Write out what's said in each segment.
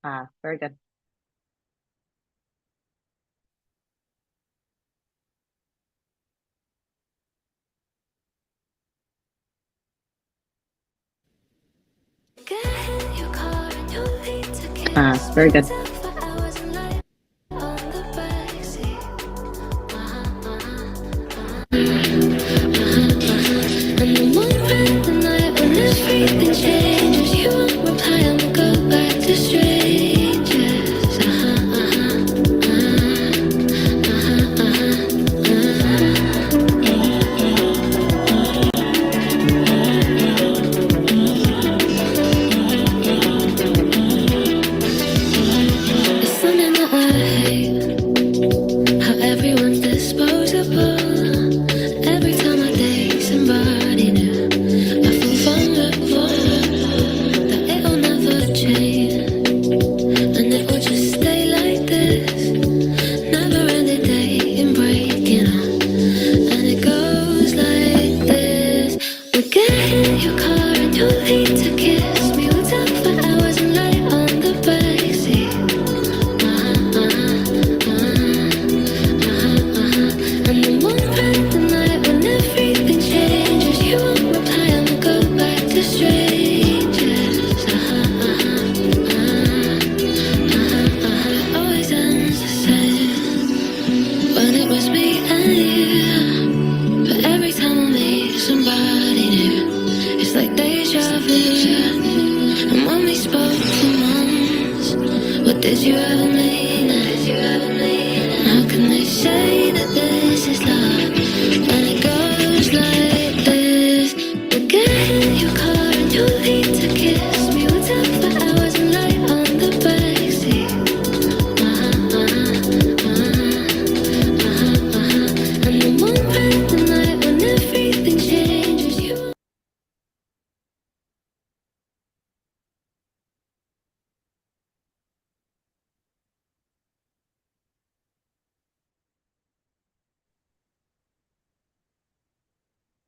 Very good. Very good.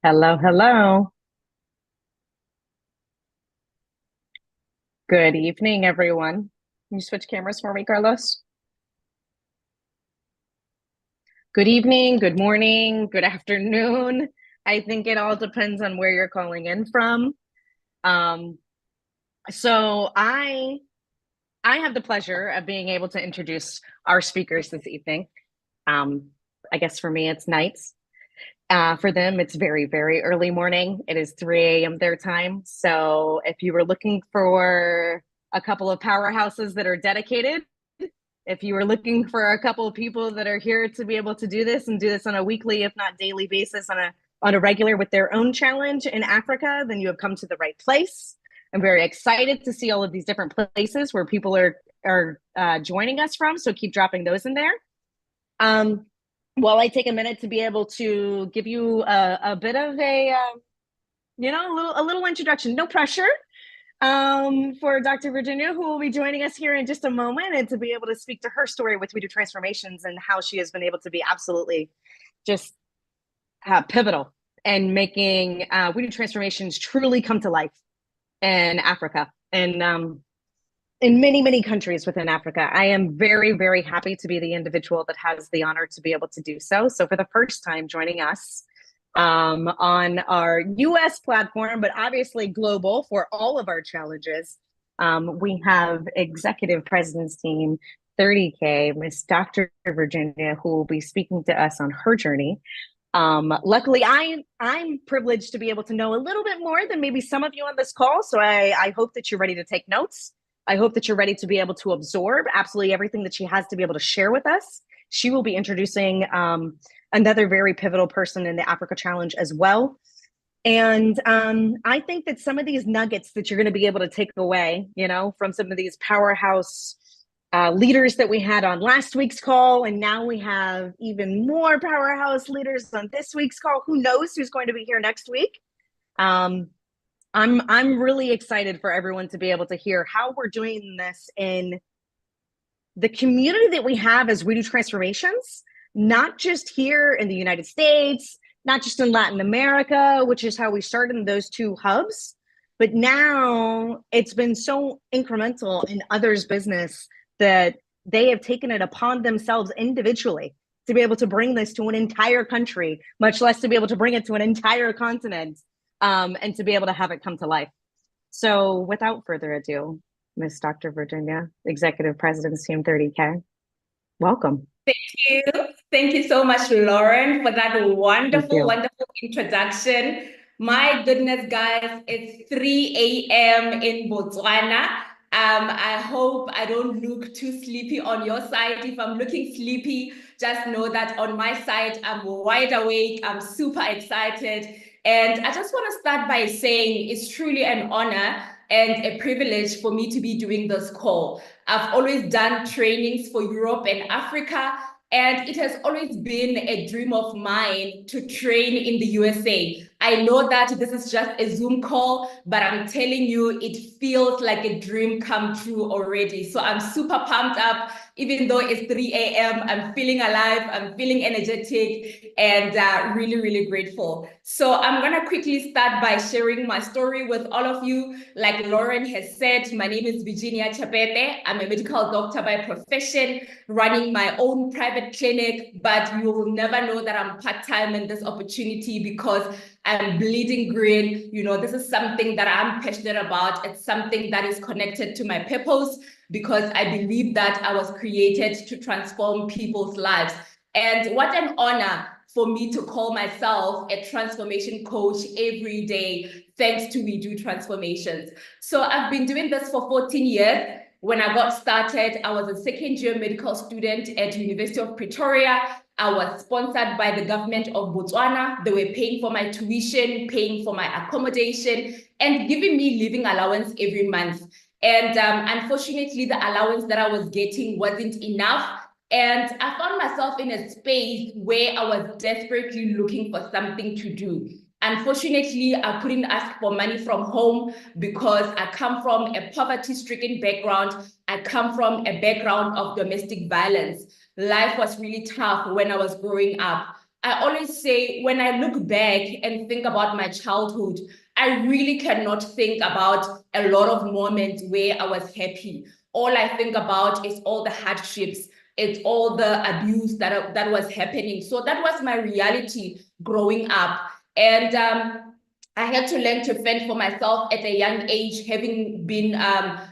Hello, hello. Good evening, everyone. Can you switch cameras for me, Carlos? Good evening, good morning, good afternoon. I think it all depends on where you're calling in from. Um, so I have the pleasure of being able to introduce our speakers this evening. I guess for me, it's nights. For them, it's very, very early morning. It is 3 a.m. their time. So if you were looking for a couple of powerhouses that are dedicated, if you were looking for a couple of people that are here to be able to do this and do this on a weekly, if not daily basis, on a regular with their own challenge in Africa, then you have come to the right place. I'm very excited to see all of these different places where people are joining us from. So keep dropping those in there. While I take a minute to be able to give you a bit of a little introduction, no pressure, for Dr. Virginia, who will be joining us here in just a moment, and to be able to speak to her story with We Do Transformations and how she has been able to be absolutely just pivotal and making We Do Transformations truly come to life in Africa and in many, many countries within Africa. I am very, very happy to be the individual that has the honor to be able to do so. So for the first time joining us on our US platform, but obviously global for all of our challenges, we have Executive President's Team 30K, Miss Dr. Virginia, who will be speaking to us on her journey. Luckily, I'm privileged to be able to know a little bit more than maybe some of you on this call. So I hope that you're ready to take notes. I hope that you're ready to be able to absorb absolutely everything that she has to be able to share with us. She will be introducing another very pivotal person in the Africa Challenge as well. And I think that some of these nuggets that you're going to be able to take away, from some of these powerhouse leaders that we had on last week's call, and now we have even more powerhouse leaders on this week's call. Who knows who's going to be here next week? I'm really excited for everyone to be able to hear how we're doing this in the community that we have as We Do Transformations, not just here in the United States, not just in Latin America, which is how we started in those two hubs, But now it's been so incremental in others' business that they have taken it upon themselves individually to be able to bring this to an entire country, much less to be able to bring it to an entire continent, and to be able to have it come to life. So without further ado, Miss Dr. Virginia, Executive President's Team 30K, welcome. Thank you. Thank you so much, Lauren, for that wonderful, wonderful introduction. My goodness, guys, it's 3 a.m. in Botswana. I hope I don't look too sleepy on your side. If I'm looking sleepy, just know that on my side, I'm wide awake. I'm super excited. And I just want to start by saying it's truly an honor and a privilege for me to be doing this call. I've always done trainings for Europe and Africa, and it has always been a dream of mine to train in the USA. I know that this is just a Zoom call, but I'm telling you, it feels like a dream come true already. So I'm super pumped up. Even though it's 3 a.m., I'm feeling alive, I'm feeling energetic, and really, really grateful. So I'm gonna quickly start by sharing my story with all of you. Like Lauren has said, my name is Virginia Chapete. I'm a medical doctor by profession, running my own private clinic, but you will never know that I'm part-time in this opportunity because I'm bleeding green. You know, this is something that I'm passionate about. It's something that is connected to my purpose because I believe that I was created to transform people's lives. And what an honor for me to call myself a transformation coach every day, thanks to We Do Transformations. So I've been doing this for 14 years. When I got started, I was a second-year medical student at University of Pretoria. I was sponsored by the government of Botswana. They were paying for my tuition, paying for my accommodation, and giving me living allowance every month. And unfortunately, the allowance that I was getting wasn't enough. And I found myself in a space where I was desperately looking for something to do. Unfortunately, I couldn't ask for money from home because I come from a poverty-stricken background. I come from a background of domestic violence. Life was really tough when I was growing up. I always say, when I look back and think about my childhood, I really cannot think about a lot of moments where I was happy. All I think about is all the hardships. It's all the abuse that was happening. So that was my reality growing up. And I had to learn to fend for myself at a young age, having been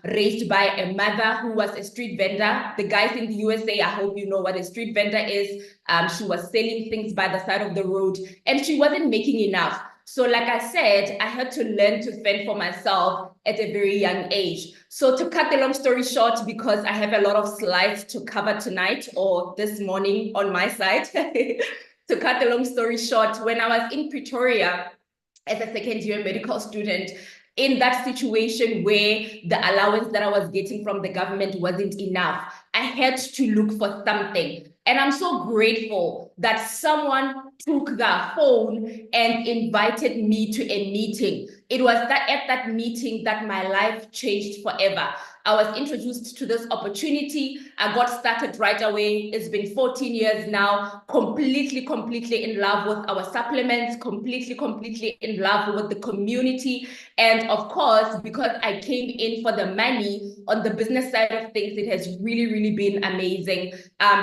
raised by a mother who was a street vendor. The guys in the USA, I hope you know what a street vendor is. She was selling things by the side of the road, and she wasn't making enough. So like I said, I had to learn to fend for myself at a very young age. So to cut the long story short, because I have a lot of slides to cover tonight or this morning on my side, to cut the long story short, when I was in Pretoria as a second-year medical student, in that situation where the allowance that I was getting from the government wasn't enough, I had to look for something. And I'm so grateful that someone took their phone and invited me to a meeting. It was at that meeting that my life changed forever. I was introduced to this opportunity. I got started right away. It's been 14 years now, completely in love with our supplements, completely in love with the community. And of course, because I came in for the money on the business side of things, it has really been amazing.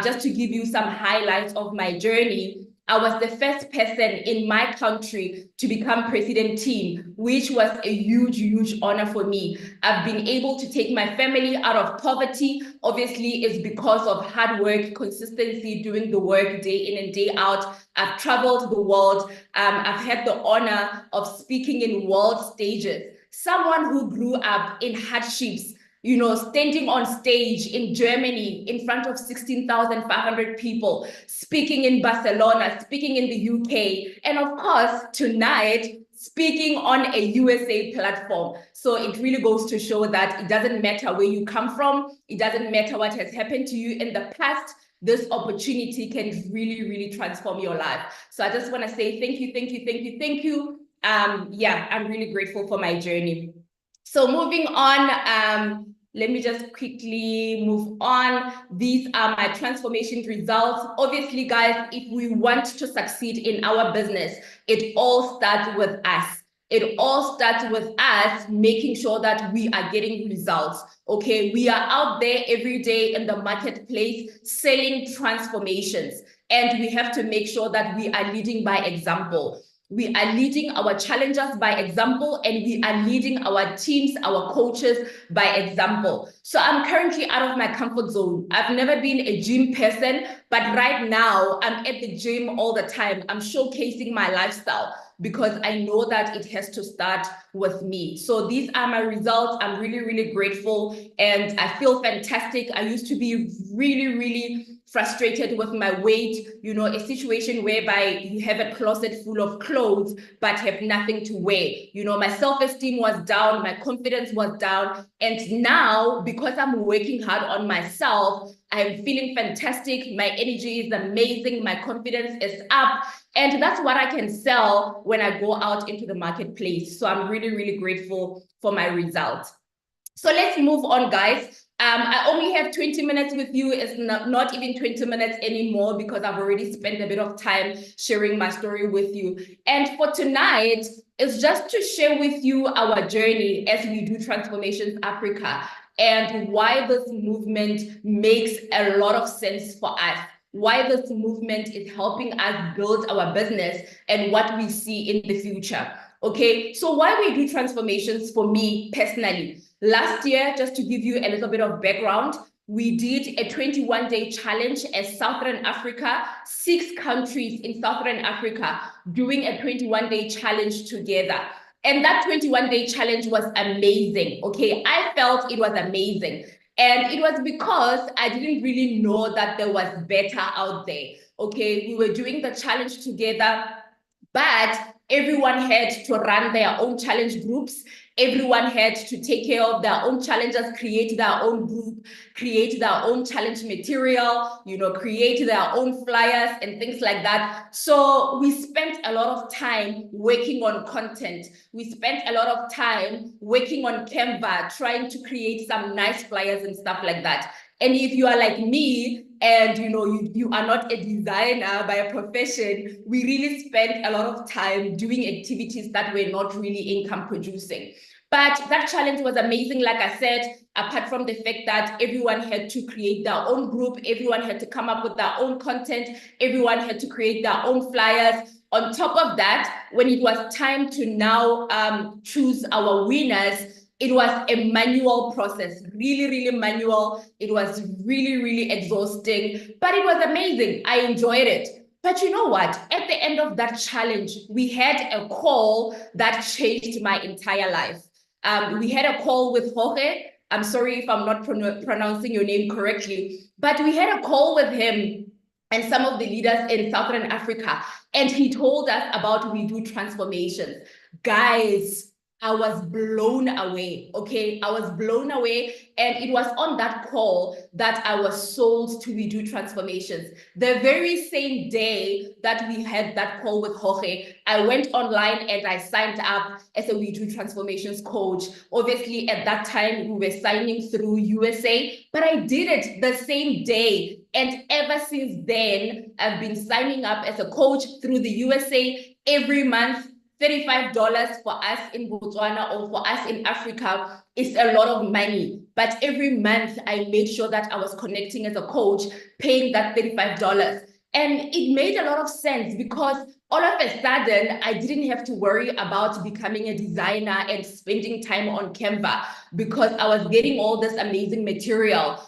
Just to give you some highlights of my journey, I was the first person in my country to become president team, which was a huge honor for me. I've been able to take my family out of poverty. Obviously, it's because of hard work, consistency, doing the work day in and day out. I've traveled the world. I've had the honor of speaking in world stages. Someone who grew up in hardships, you know, standing on stage in Germany in front of 16,500 people, speaking in Barcelona, speaking in the UK, and of course, tonight, speaking on a USA platform. So it really goes to show that it doesn't matter where you come from, it doesn't matter what has happened to you in the past, this opportunity can really transform your life. So I just want to say thank you. Yeah, I'm really grateful for my journey. So moving on, let me just quickly move on. These are my transformation results. Obviously, guys, if we want to succeed in our business, it all starts with us. It all starts with us making sure that we are getting results. Okay, we are out there every day in the marketplace selling transformations, and we have to make sure that we are leading by example. We are leading our challengers by example, and we are leading our teams, our coaches by example. So I'm currently out of my comfort zone. I've never been a gym person, but right now I'm at the gym all the time. I'm showcasing my lifestyle because I know that it has to start with me. So these are my results. I'm really, really grateful, and I feel fantastic. I used to be really, really frustrated with my weight, a situation whereby you have a closet full of clothes but have nothing to wear. My self-esteem was down, my confidence was down. And now, because I'm working hard on myself, I'm feeling fantastic. My energy is amazing. My confidence is up. And that's what I can sell when I go out into the marketplace. So I'm really, really grateful for my results. So let's move on, guys. I only have 20 minutes with you. It's not even 20 minutes anymore because I've already spent a bit of time sharing my story with you. And for tonight, it's just to share with you our journey as we do Transformations Africa and why this movement makes a lot of sense for us, why this movement is helping us build our business and what we see in the future. Okay, so why we do transformations for me personally. Last year, just to give you a little bit of background, we did a 21-day challenge as Southern Africa, 6 countries in Southern Africa doing a 21-day challenge together. And that 21-day challenge was amazing, okay? I felt it was amazing. And it was because I didn't really know that there was better out there, okay? We were doing the challenge together, but everyone had to run their own challenge groups. Everyone had to take care of their own challenges, create their own group, create their own challenge material, create their own flyers and things like that. So we spent a lot of time working on content. We spent a lot of time working on Canva, trying to create some nice flyers and stuff like that. And if you are like me and you are not a designer by a profession, we really spent a lot of time doing activities that were not really income producing. But that challenge was amazing. Like I said, apart from the fact that everyone had to create their own group, everyone had to come up with their own content, everyone had to create their own flyers. On top of that, when it was time to now choose our winners, it was a manual process, really, really manual. It was really, really exhausting, but it was amazing. I enjoyed it. But you know what? At the end of that challenge, we had a call that changed my entire life. We had a call with Jorge. I'm sorry if I'm not pronouncing your name correctly, but we had a call with him and some of the leaders in Southern Africa, and he told us about We Do Transformations. Guys, I was blown away, okay? I was blown away, and it was on that call that I was sold to We Do Transformations. The very same day that we had that call with Jorge, I went online and I signed up as a We Do Transformations coach. Obviously, at that time, we were signing through USA, but I did it the same day. And ever since then, I've been signing up as a coach through the USA every month. $35 for us in Botswana or for us in Africa is a lot of money. But every month I made sure that I was connecting as a coach, paying that $35. And it made a lot of sense because all of a sudden, I didn't have to worry about becoming a designer and spending time on Canva because I was getting all this amazing material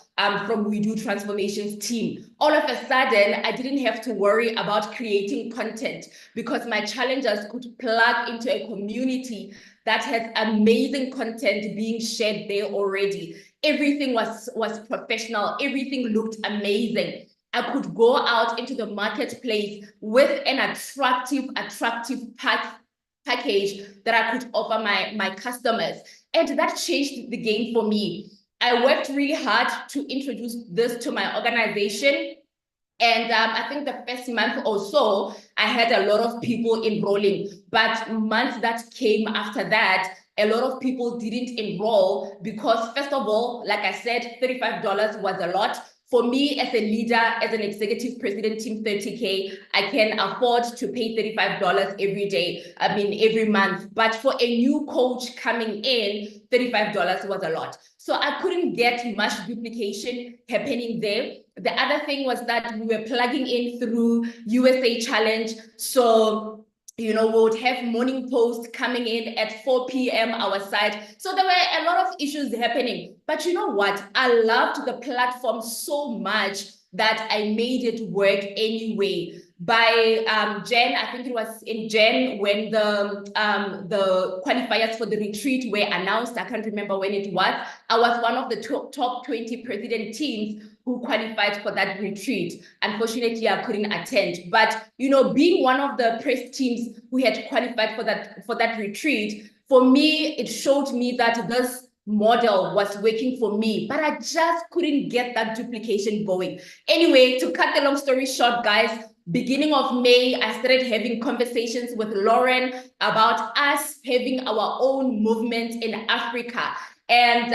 from We Do Transformations team. All of a sudden, I didn't have to worry about creating content because my challengers could plug into a community that has amazing content being shared there already. Everything was professional. Everything looked amazing. I could go out into the marketplace with an attractive package that I could offer my customers. And that changed the game for me. I worked really hard to introduce this to my organization. And I think the first month or so, I had a lot of people enrolling. But months that came after that, a lot of people didn't enroll because, first of all, like I said, $35 was a lot. For me, as a leader, as an executive president, Team 30K, I can afford to pay $35 every day, every month. But for a new coach coming in, $35 was a lot. So I couldn't get much duplication happening there. The other thing was that we were plugging in through USA Challenge. So we would have morning posts coming in at 4 p.m. our side. So there were a lot of issues happening. But you know what? I loved the platform so much that I made it work anyway. By Jan, I think it was in Jan when the qualifiers for the retreat were announced. I can't remember when it was. I was one of the top 20 president teams who qualified for that retreat. Unfortunately, I couldn't attend. But being one of the press teams who had qualified for that retreat, for me, it showed me that this model was working for me, but I just couldn't get that duplication going. Anyway, to cut the long story short, guys, beginning of May, I started having conversations with Lauren about us having our own movement in Africa. And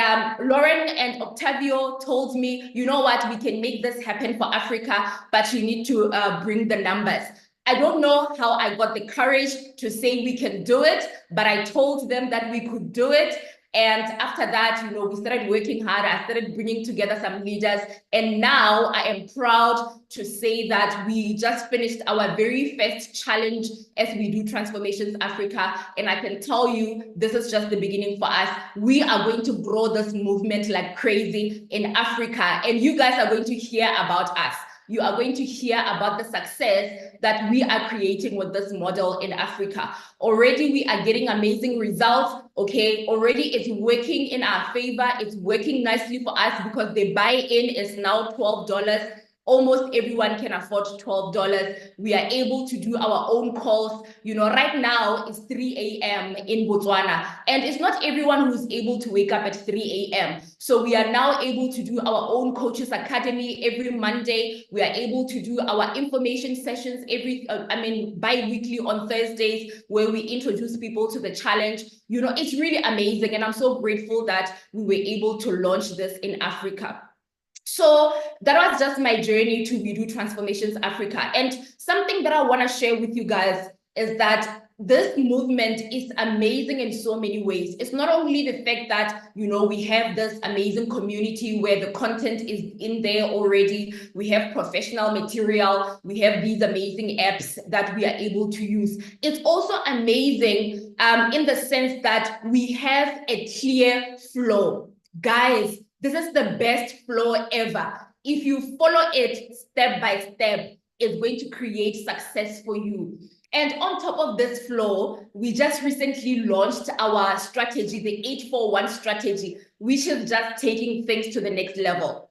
Lauren and Octavio told me, you know what, we can make this happen for Africa, but you need to bring the numbers. I don't know how I got the courage to say we can do it, but I told them that we could do it. And after that, we started working hard. I started bringing together some leaders. And now I am proud to say that we just finished our very first challenge as we do Transformations Africa. And I can tell you, this is just the beginning for us. We are going to grow this movement like crazy in Africa. And you guys are going to hear about us. You are going to hear about the success that we are creating with this model in Africa. Already we are getting amazing results, okay? Already it's working in our favor. It's working nicely for us because the buy-in is now $12. Almost everyone can afford $12. We are able to do our own calls. Right now it's 3 a.m. in Botswana, and it's not everyone who's able to wake up at 3 a.m. So we are now able to do our own Coaches Academy every Monday. We are able to do our information sessions bi-weekly on Thursdays, where we introduce people to the challenge. It's really amazing. And I'm so grateful that we were able to launch this in Africa. So that was just my journey to We Do Transformations Africa. And something that I want to share with you guys is that this movement is amazing in so many ways. It's not only the fact that, we have this amazing community where the content is in there already. We have professional material. We have these amazing apps that we are able to use. It's also amazing in the sense that we have a clear flow. Guys, this is the best flow ever. If you follow it step by step, it's going to create success for you. And on top of this flow, we just recently launched our strategy, the 841 strategy, which is just taking things to the next level.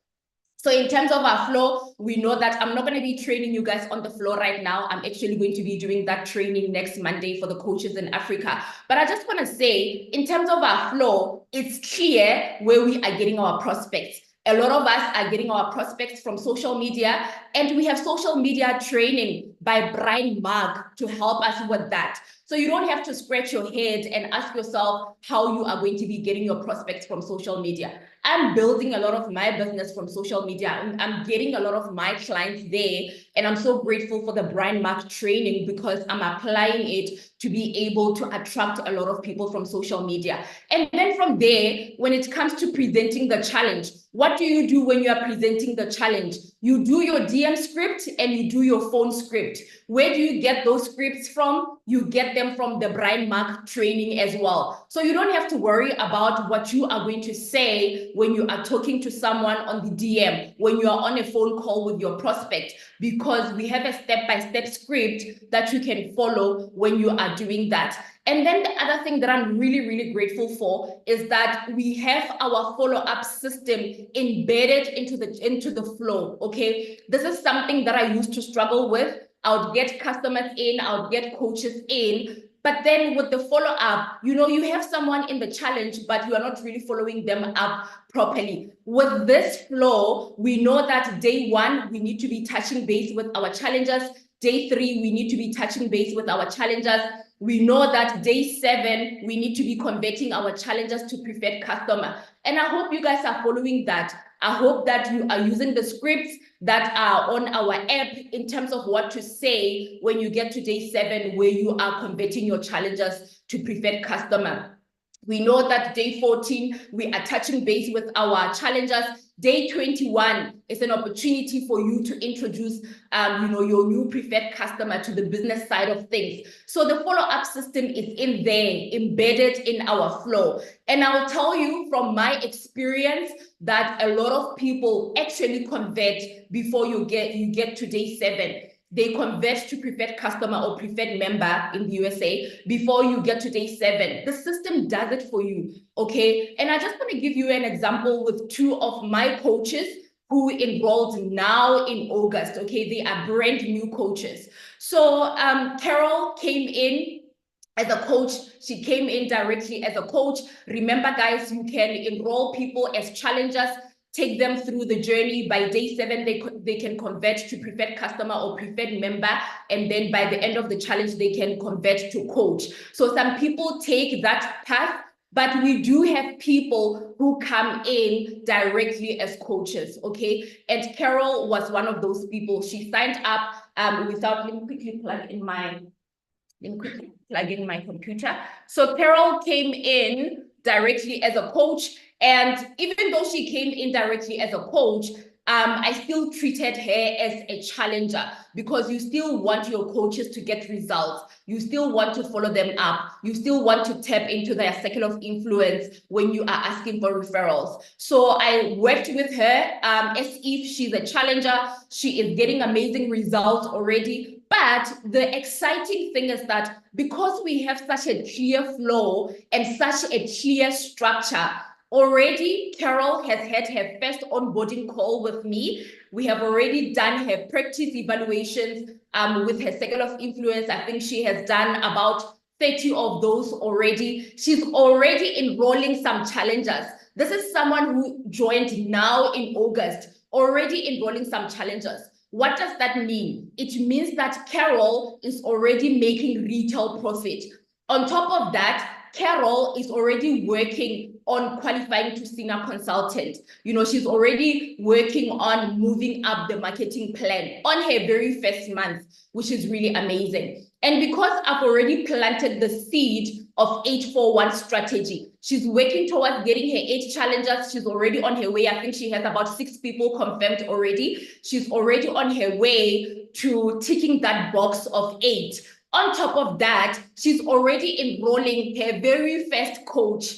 So in terms of our flow, we know that I'm not going to be training you guys on the floor right now. I'm actually going to be doing that training next Monday for the coaches in Africa. But I just want to say, in terms of our flow, it's clear where we are getting our prospects. A lot of us are getting our prospects from social media, and we have social media training by Brian Mark to help us with that. So you don't have to scratch your head and ask yourself how you are going to be getting your prospects from social media. I'm building a lot of my business from social media. I'm getting a lot of my clients there. And I'm so grateful for the Brian Mark training because I'm applying it to be able to attract a lot of people from social media. And then from there, when it comes to presenting the challenge, what do you do when you are presenting the challenge? You do your DM script and you do your phone script. Where do you get those scripts from? You get them from the Brian Mark training as well. So you don't have to worry about what you are going to say when you are talking to someone on the DM, when you are on a phone call with your prospect, because we have a step-by-step script that you can follow when you are doing that. And then the other thing that I'm really, really grateful for is that we have our follow-up system embedded into the flow, okay? This is something that I used to struggle with. I would get customers in, I would get coaches in, but then with the follow-up, you have someone in the challenge, but you are not really following them up properly. With this flow, we know that day 1, we need to be touching base with our challengers. Day 3, we need to be touching base with our challengers. We know that day 7, we need to be converting our challengers to preferred customer. And I hope you guys are following that. I hope that you are using the scripts that are on our app in terms of what to say when you get to day 7, where you are converting your challengers to preferred customer. We know that day 14, we are touching base with our challengers. Day 21 is an opportunity for you to introduce your new preferred customer to the business side of things. So the follow-up system is in there, embedded in our flow. And I will tell you from my experience that a lot of people actually convert before you get to day 7. They convert to preferred customer or preferred member in the USA before you get to day 7. The system does it for you, okay? And I just want to give you an example with 2 of my coaches who enrolled now in August, okay? They are brand new coaches. So Carol came in as a coach. She came in directly as a coach. Remember, guys, you can enroll people as challengers, take them through the journey. By day 7, they can convert to preferred customer or preferred member. And then by the end of the challenge, they can convert to coach. So some people take that path, but we do have people who come in directly as coaches, okay? And Carol was one of those people. She signed up let me quickly plug in my computer. So Carol came in directly as a coach. And even though she came in directly as a coach, I still treated her as a challenger, because you still want your coaches to get results. You still want to follow them up. You still want to tap into their circle of influence when you are asking for referrals. So I worked with her as if she's a challenger. She is getting amazing results already. But the exciting thing is that because we have such a clear flow and such a clear structure, already Carol has had her first onboarding call with me. We have already done her practice evaluations with her circle of influence. I think she has done about 30 of those already. She's already enrolling some challengers. This is someone who joined now in August, already enrolling some challengers. What does that mean? It means that Carol is already making retail profit. On top of that, Carol is already working on qualifying to senior consultant. You know, she's already working on moving up the marketing plan on her very first month, which is really amazing. And because I've already planted the seed of 841 strategy, she's working towards getting her 8 challengers. She's already on her way. I think she has about 6 people confirmed already. She's already on her way to ticking that box of 8. On top of that, she's already enrolling her very first coach.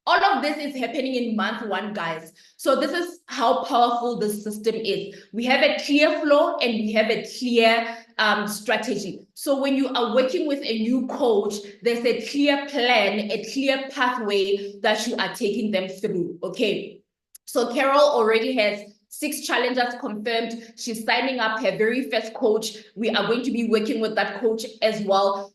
All of this is happening in month 1, guys. So this is how powerful this system is. We have a clear flow and we have a clear strategy. So when you are working with a new coach, there's a clear plan, a clear pathway that you are taking them through, okay? So Carol already has 6 challengers confirmed. She's signing up her very first coach. We are going to be working with that coach as well,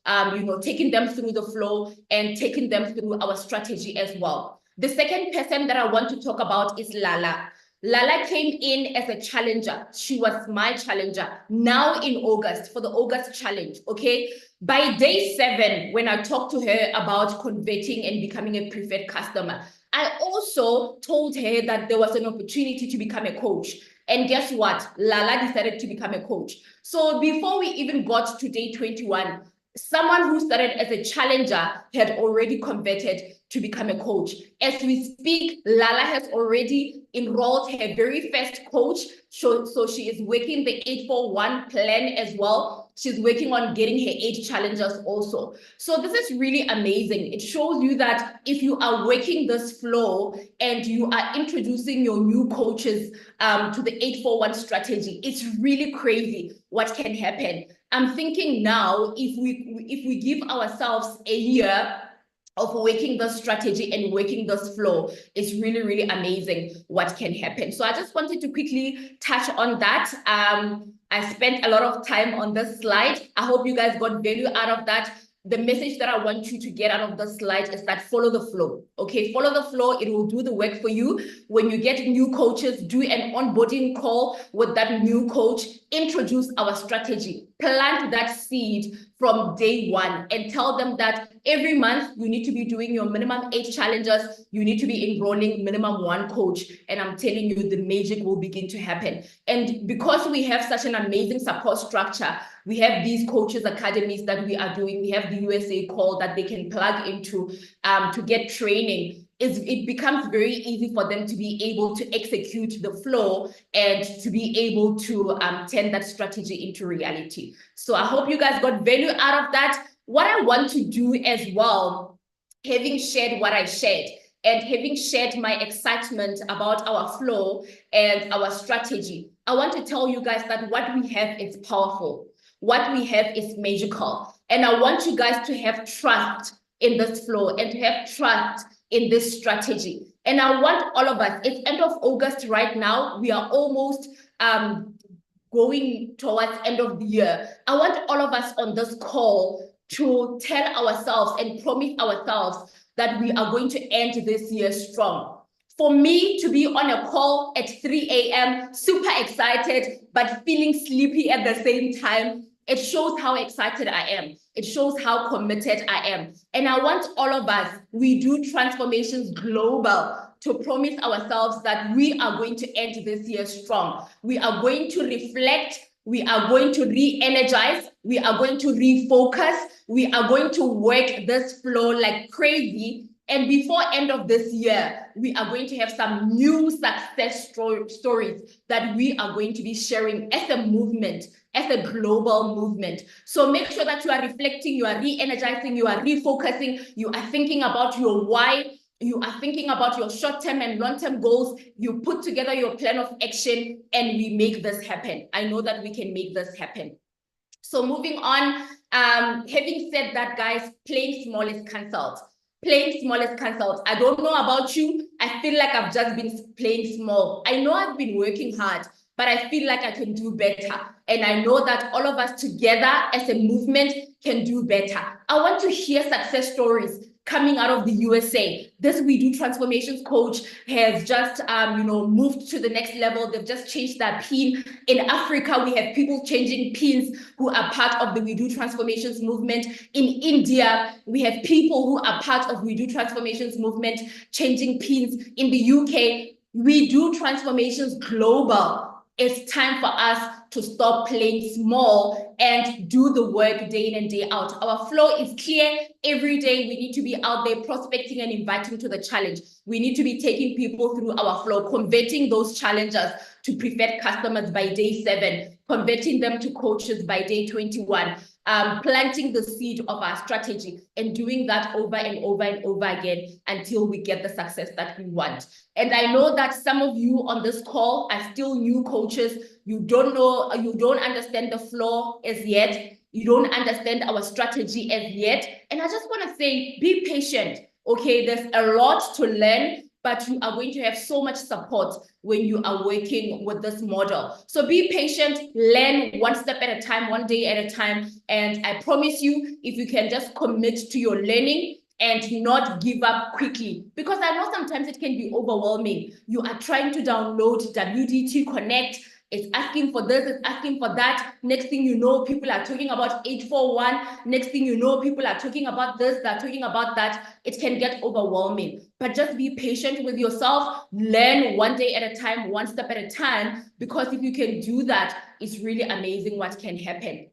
taking them through the flow and taking them through our strategy as well. The second person that I want to talk about is Lala. Lala came in as a challenger. She was my challenger now in August for the August challenge, okay? By day 7, when I talked to her about converting and becoming a preferred customer, I also told her that there was an opportunity to become a coach. And guess what? Lala decided to become a coach. So before we even got to day 21, someone who started as a challenger had already converted to become a coach. As we speak, Lala has already enrolled her very first coach. So she is working the 841 plan as well. She's working on getting her 8 challengers also. So this is really amazing. It shows you that if you are working this flow and you are introducing your new coaches to the 841 strategy, it's really crazy what can happen. I'm thinking now, if we give ourselves a year of working this strategy and working this flow, it's really, really amazing what can happen. So I just wanted to quickly touch on that. I spent a lot of time on this slide. I hope you guys got value out of that. the message that I want you to get out of this slide is that follow the flow, okay? Follow the flow, it will do the work for you. When you get new coaches, do an onboarding call with that new coach, introduce our strategy, plant that seed from day one and tell them that every month you need to be doing your minimum 8 challenges, you need to be enrolling minimum 1 coach, and I'm telling you the magic will begin to happen. And because we have such an amazing support structure, we have these coaches academies that we are doing, we have the USA call that they can plug into to get training. It becomes very easy for them to be able to execute the flow and to be able to turn that strategy into reality. So I hope you guys got value out of that. What I want to do as well, having shared what I shared and having shared my excitement about our flow and our strategy, I want to tell you guys that what we have is powerful. What we have is magical. And I want you guys to have trust in this flow and to have trust in this strategy. And I want all of us, it's end of August right now, we are almost going towards end of the year. I want all of us on this call to tell ourselves and promise ourselves that we are going to end this year strong. For me to be on a call at 3 a.m., super excited, but feeling sleepy at the same time, it shows how excited I am. It shows how committed I am. And I want all of us, we do Transformations Global, to promise ourselves that we are going to end this year strong. We are going to reflect. We are going to re-energize. We are going to refocus. We are going to work this flow like crazy. And before end of this year, we are going to have some new success stories that we are going to be sharing as a movement, as a global movement. So make sure that you are reflecting, you are re-energizing, you are refocusing, you are thinking about your why, you are thinking about your short-term and long-term goals, you put together your plan of action, and we make this happen. I know that we can make this happen. So moving on, having said that, guys, playing small is cancelled. Playing small is cancelled. I don't know about you. I feel like I've just been playing small. I know I've been working hard, but I feel like I can do better. And I know that all of us together as a movement can do better. I want to hear success stories coming out of the USA. This We Do Transformations coach has just moved to the next level. They've just changed their pin. In Africa, we have people changing pins who are part of the We Do Transformations movement. In India, we have people who are part of We Do Transformations movement changing pins. In the UK, We Do Transformations Global. It's time for us to stop playing small and do the work day in and day out. Our flow is clear. Every day we need to be out there prospecting and inviting to the challenge. We need to be taking people through our flow, converting those challengers to preferred customers by day 7, converting them to coaches by day 21, planting the seed of our strategy and doing that over and over and over again until we get the success that we want. And I know that some of you on this call are still new coaches. You don't know, you don't understand the flow as yet. You don't understand our strategy as yet. And I just want to say, be patient. Okay, there's a lot to learn, but you are going to have so much support when you are working with this model. So be patient, learn one step at a time, one day at a time. And I promise you, if you can just commit to your learning and not give up quickly, because I know sometimes it can be overwhelming. You are trying to download WDT Connect. It's asking for this, it's asking for that. Next thing you know, people are talking about 841. Next thing you know, people are talking about this, they're talking about that. It can get overwhelming. But just be patient with yourself. Learn one day at a time, one step at a time. Because if you can do that, it's really amazing what can happen.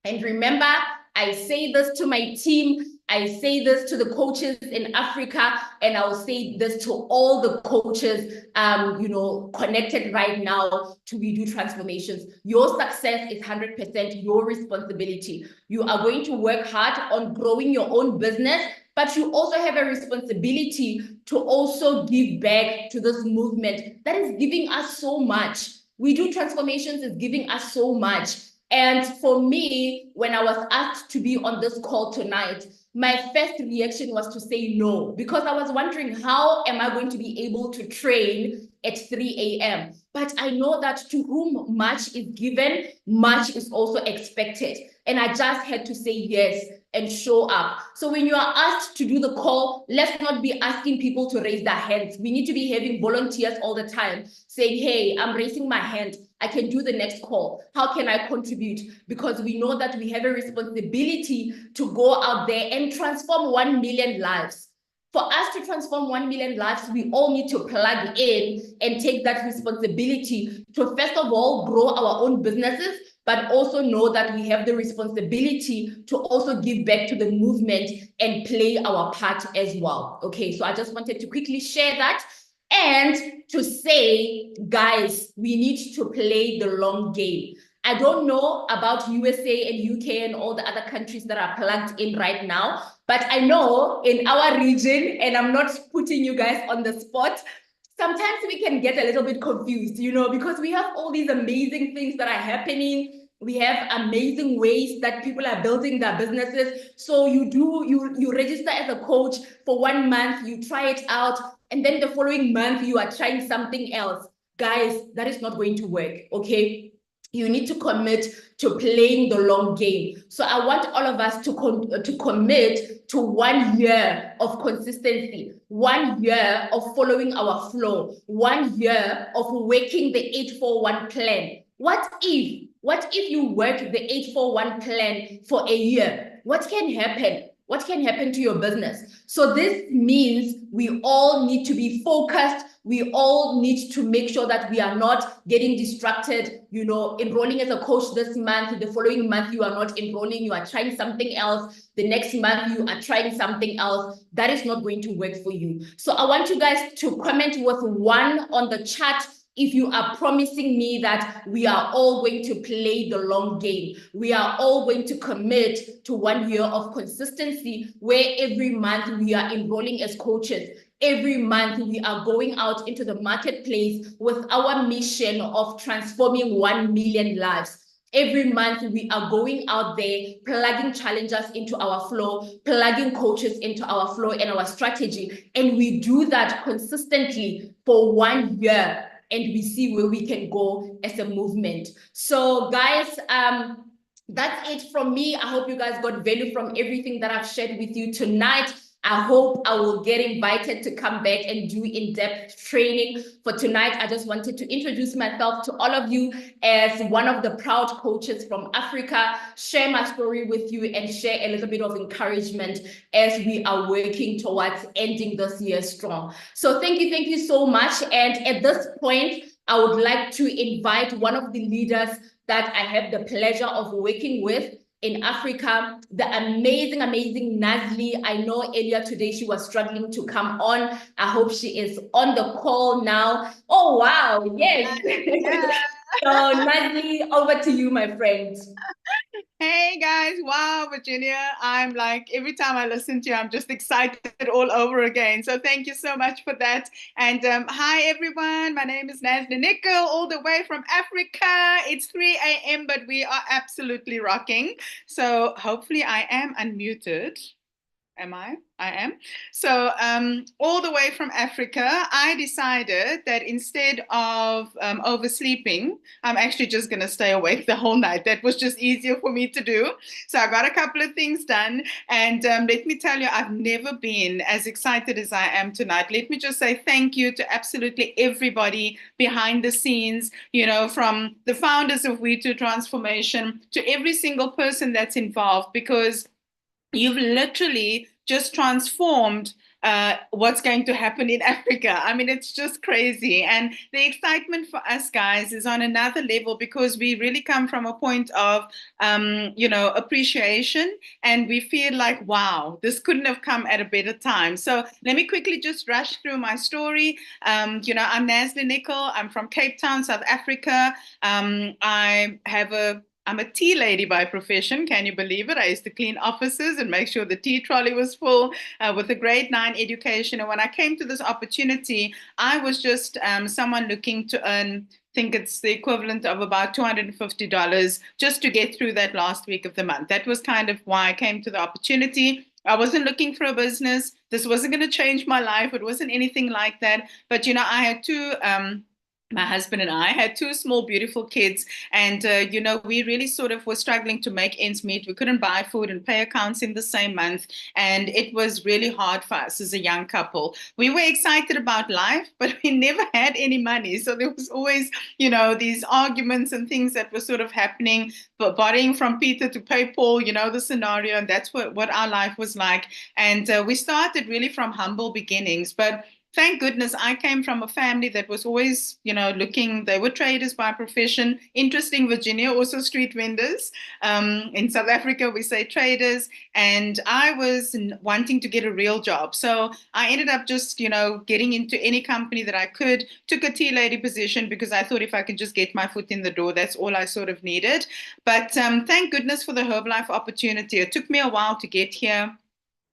And remember, I say this to my team, I say this to the coaches in Africa, and I'll say this to all the coaches, connected right now to We Do Transformations. Your success is 100% your responsibility. You are going to work hard on growing your own business, but you also have a responsibility to also give back to this movement that is giving us so much. We Do Transformations is giving us so much. And for me, when I was asked to be on this call tonight, my first reaction was to say no, because I was wondering, how am I going to be able to train at 3 a.m.? But I know that to whom much is given, much is also expected. And I just had to say yes. and show up. So when you are asked to do the call, let's not be asking people to raise their hands. We need to be having volunteers all the time saying, hey, I'm raising my hand. I can do the next call. How can I contribute? Because we know that we have a responsibility to go out there and transform 1 million lives. For us to transform 1 million lives, we all need to plug in and take that responsibility to, first of all, grow our own businesses, but also know that we have the responsibility to also give back to the movement and play our part as well. Okay, so I just wanted to quickly share that and to say, guys, we need to play the long game. I don't know about USA and UK and all the other countries that are plugged in right now, but I know in our region, and I'm not putting you guys on the spot, sometimes we can get a little bit confused, you know, because we have all these amazing things that are happening. We have amazing ways that people are building their businesses. So you register as a coach for 1 month, you try it out, and then the following month you are trying something else. Guys, that is not going to work, okay? You need to commit to playing the long game. So I want all of us to commit to 1 year of consistency, 1 year of following our flow, 1 year of working the 841 plan. What if you work the 841 plan for a year? What can happen? What can happen to your business? So this means we all need to be focused. We all need to make sure that we are not getting distracted, you know, enrolling as a coach this month, the following month you are not enrolling, you are trying something else, the next month you are trying something else. That is not going to work for you. So I want you guys to comment with 1 on the chat if you are promising me that we are all going to play the long game. We are all going to commit to 1 year of consistency where every month we are enrolling as coaches. Every month we are going out into the marketplace with our mission of transforming 1 million lives. Every month we are going out there, plugging challengers into our flow, plugging coaches into our flow and our strategy. And we do that consistently for 1 year. And we see where we can go as a movement. So guys, that's it from me. I hope you guys got value from everything that I've shared with you tonight. I hope I will get invited to come back and do in-depth training. For tonight, I just wanted to introduce myself to all of you as one of the proud coaches from Africa, share my story with you and share a little bit of encouragement as we are working towards ending this year strong. So thank you so much. And at this point, I would like to invite one of the leaders that I have the pleasure of working with in Africa, the amazing Nazli. I know earlier today she was struggling to come on. I hope she is on the call now. Oh, wow, yes. Yeah. So Nazli, over to you, my friend. Hey guys, wow, Virginia. I'm like, every time I listen to you, I'm just excited all over again. So thank you so much for that. And hi, everyone. My name is Nazli Nicol, all the way from Africa. It's 3 a.m., but we are absolutely rocking. So hopefully I am unmuted. Am I? I am. So all the way from Africa, I decided that instead of oversleeping, I'm actually just going to stay awake the whole night. That was just easier for me to do. So I got a couple of things done. And let me tell you, I've never been as excited as I am tonight. Let me just say thank you to absolutely everybody behind the scenes, you know, from the founders of We Too Transformation to every single person that's involved, because you've literally just transformed what's going to happen in Africa. I mean, it's just crazy. And the excitement for us guys is on another level, because we really come from a point of, you know, appreciation. And we feel like, wow, this couldn't have come at a better time. So let me quickly just rush through my story. You know, I'm Nazli Nicol. I'm from Cape Town, South Africa. I'm a tea lady by profession. Can you believe it? I used to clean offices and make sure the tea trolley was full with a grade 9 education. And when I came to this opportunity, I was just someone looking to earn, I think it's the equivalent of about $250 just to get through that last week of the month. That was kind of why I came to the opportunity. I wasn't looking for a business. This wasn't going to change my life. It wasn't anything like that. But, you know, I had two my husband and I had two small, beautiful kids. And, we really sort of were struggling to make ends meet. We couldn't buy food and pay accounts in the same month. And it was really hard for us as a young couple. We were excited about life, but we never had any money. So there was always, these arguments and things that were sort of happening, but borrowing from Peter to pay Paul, the scenario. And that's what our life was like. And we started really from humble beginnings. But thank goodness I came from a family that was always, looking, they were traders by profession. Interesting, Virginia, also street vendors. In South Africa, we say traders. And I was wanting to get a real job. So I ended up just, getting into any company that I could, took a tea lady position because I thought if I could just get my foot in the door, that's all I sort of needed. But thank goodness for the Herbalife opportunity. It took me a while to get here.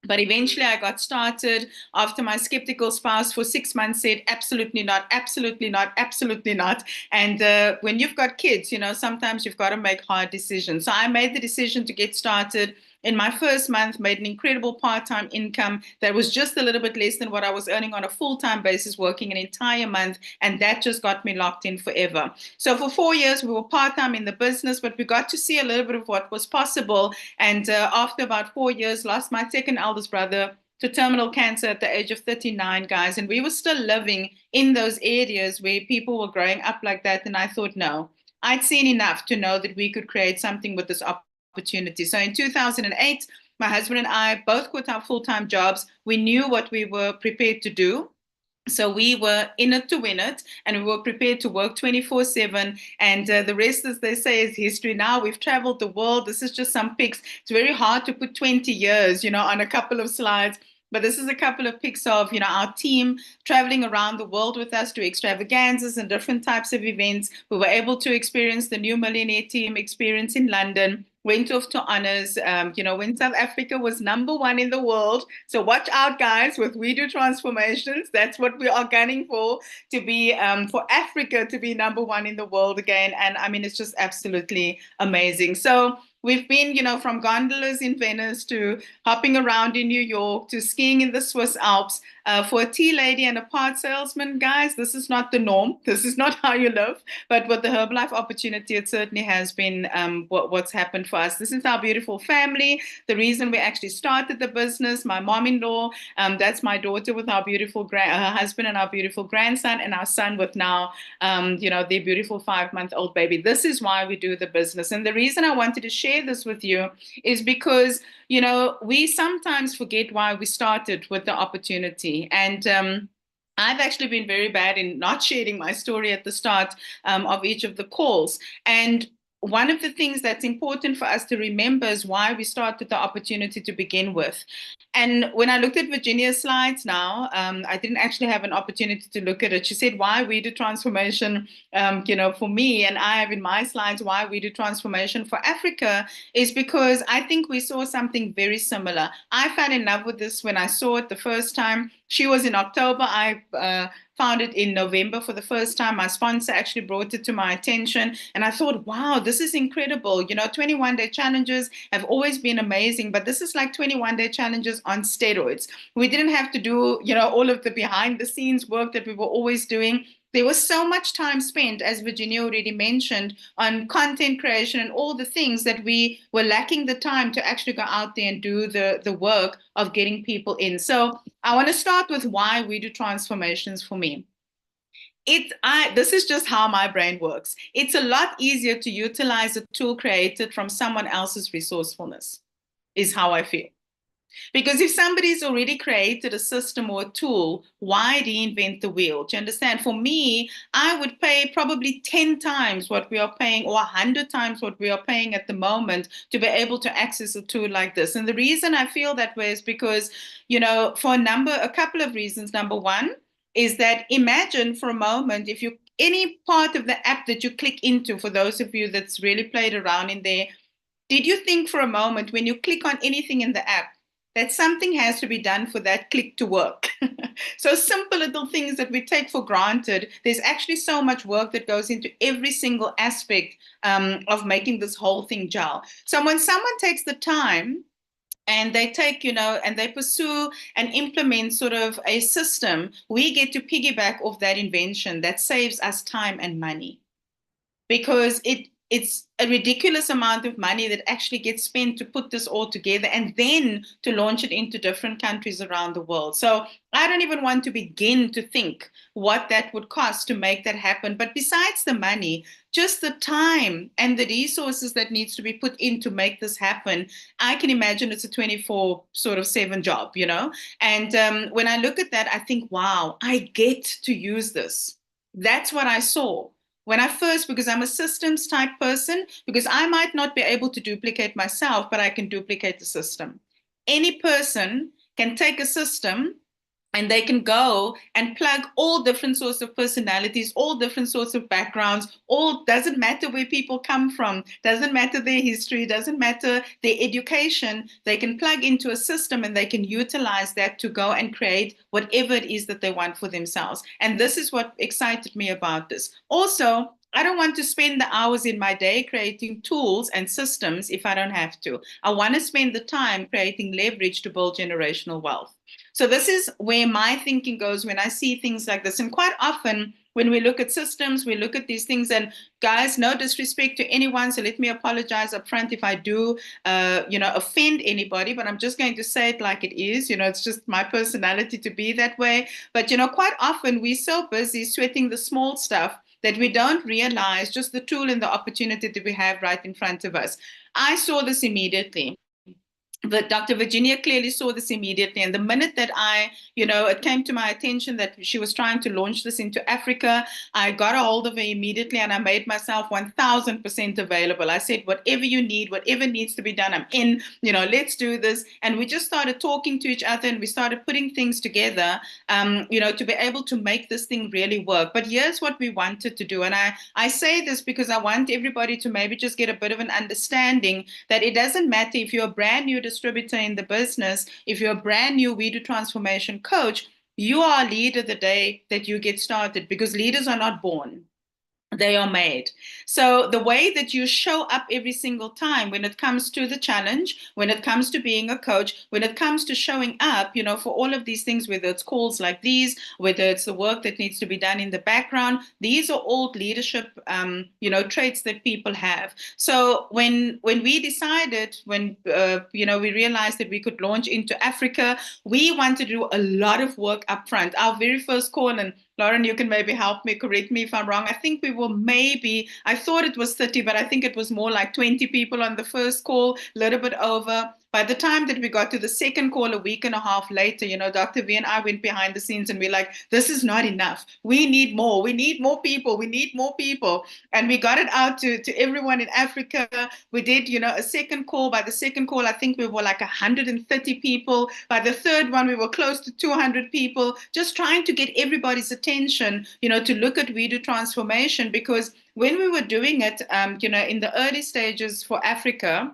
But eventually I got started after my skeptical spouse for 6 months said, absolutely not, absolutely not, absolutely not. And when you've got kids, sometimes you've got to make hard decisions. So I made the decision to get started. In my first month, made an incredible part-time income that was just a little bit less than what I was earning on a full-time basis, working an entire month. And that just got me locked in forever. So for 4 years, we were part-time in the business, but we got to see a little bit of what was possible. And after about 4 years, lost my second eldest brother to terminal cancer at the age of 39, guys. And we were still living in those areas where people were growing up like that. And I thought, no, I'd seen enough to know that we could create something with this opportunity. So in 2008, my husband and I both quit our full-time jobs. We knew what we were prepared to do. So we were in it to win it, and we were prepared to work 24/7. And the rest, as they say, is history. Now we've traveled the world. This is just some pics. It's very hard to put 20 years, on a couple of slides. But this is a couple of pics of, our team traveling around the world with us to extravaganzas and different types of events. We were able to experience the New Millionaire Team experience in London. Went off to honors, when South Africa was #1 in the world. So watch out, guys, with We Do Transformations. That's what we are gunning for, to be, for Africa to be #1 in the world again. And I mean, it's just absolutely amazing. So we've been, from gondolas in Venice to hopping around in New York to skiing in the Swiss Alps. For a tea lady and a part salesman, guys, this is not the norm. This is not how you live. But with the Herbalife opportunity, it certainly has been what's happened for us. This is our beautiful family. The reason we actually started the business, my mom-in-law, that's my daughter with our beautiful her husband and our beautiful grandson, and our son with now, their beautiful 5-month-old baby. This is why we do the business. And the reason I wanted to share this with you is because, we sometimes forget why we started with the opportunity. And I've actually been very bad in not sharing my story at the start of each of the calls. And one of the things that's important for us to remember is why we started the opportunity to begin with. And when I looked at Virginia's slides now, I didn't actually have an opportunity to look at it. She said, why We Do Transformation, for me, and I have in my slides, why We Do Transformation for Africa, is because I think we saw something very similar. I fell in love with this when I saw it the first time. She was in October. I found it in November for the first time. My sponsor actually brought it to my attention. And I thought, wow, this is incredible. 21-day challenges have always been amazing, but this is like 21-day challenges on steroids. We didn't have to do, all of the behind the scenes work that we were always doing. There was so much time spent, as Virginia already mentioned, on content creation and all the things that we were lacking the time to actually go out there and do the work of getting people in. So I want to start with why we do transformations for me. This is just how my brain works. It's a lot easier to utilize a tool created from someone else's resourcefulness, is how I feel. Because if somebody's already created a system or a tool, why reinvent the wheel? Do you understand? For me, I would pay probably 10 times what we are paying or 100 times what we are paying at the moment to be able to access a tool like this. And the reason I feel that way is because, for a couple of reasons. Number one is that imagine for a moment if any part of the app that you click into, for those of you that's really played around in there, did you think for a moment when you click on anything in the app, that something has to be done for that click to work? So simple little things that we take for granted, there's actually so much work that goes into every single aspect of making this whole thing gel. So when someone takes the time and they take, and they pursue and implement sort of a system, we get to piggyback off that invention that saves us time and money, because it's a ridiculous amount of money that actually gets spent to put this all together and then to launch it into different countries around the world. So I don't even want to begin to think what that would cost to make that happen. But besides the money, just the time and the resources that needs to be put in to make this happen, I can imagine it's a 24/7 job, And when I look at that, I think, wow, I get to use this. That's what I saw. When I first, because I'm a systems type person, because I might not be able to duplicate myself, but I can duplicate the system. Any person can take a system and they can go and plug all different sorts of personalities, all different sorts of backgrounds, doesn't matter where people come from, doesn't matter their history, doesn't matter their education. They can plug into a system and they can utilize that to go and create whatever it is that they want for themselves. And this is what excited me about this. Also, I don't want to spend the hours in my day creating tools and systems if I don't have to. I want to spend the time creating leverage to build generational wealth. So this is where my thinking goes when I see things like this. And quite often when we look at systems, we look at these things, and guys, no disrespect to anyone, so let me apologize up front if I do, offend anybody, but I'm just going to say it like it is. It's just my personality to be that way. But, quite often we're so busy sweating the small stuff that we don't realize just the tool and the opportunity that we have right in front of us. I saw this immediately. But Dr. Virginia clearly saw this immediately. And the minute that it came to my attention that she was trying to launch this into Africa, I got a hold of her immediately and I made myself 1000% available. I said, whatever you need, whatever needs to be done, I'm in, let's do this. And we just started talking to each other and we started putting things together, to be able to make this thing really work. But here's what we wanted to do. And I say this because I want everybody to maybe just get a bit of an understanding that it doesn't matter if you're a brand new distributor in the business, if you're a brand new We Do Transformation coach, you are a leader the day that you get started, because leaders are not born. They are made. So the way that you show up every single time when it comes to the challenge, when it comes to being a coach, when it comes to showing up, for all of these things, whether it's calls like these, whether it's the work that needs to be done in the background, these are all leadership, traits that people have. So when we decided, when we realized that we could launch into Africa, we wanted to do a lot of work up front. Our very first call, and Lauren, you can maybe help me, correct me if I'm wrong. I think we were I thought it was 30, but I think it was more like 20 people on the first call, a little bit over. By the time that we got to the second call a week and a half later, Dr. V and I went behind the scenes and we're like, this is not enough. We need more. We need more people. We need more people. And we got it out to everyone in Africa. We did, a second call. By the second call, I think we were like 130 people. By the third one, we were close to 200 people, just trying to get everybody's attention, to look at We Do Transformation. Because when we were doing it, in the early stages for Africa,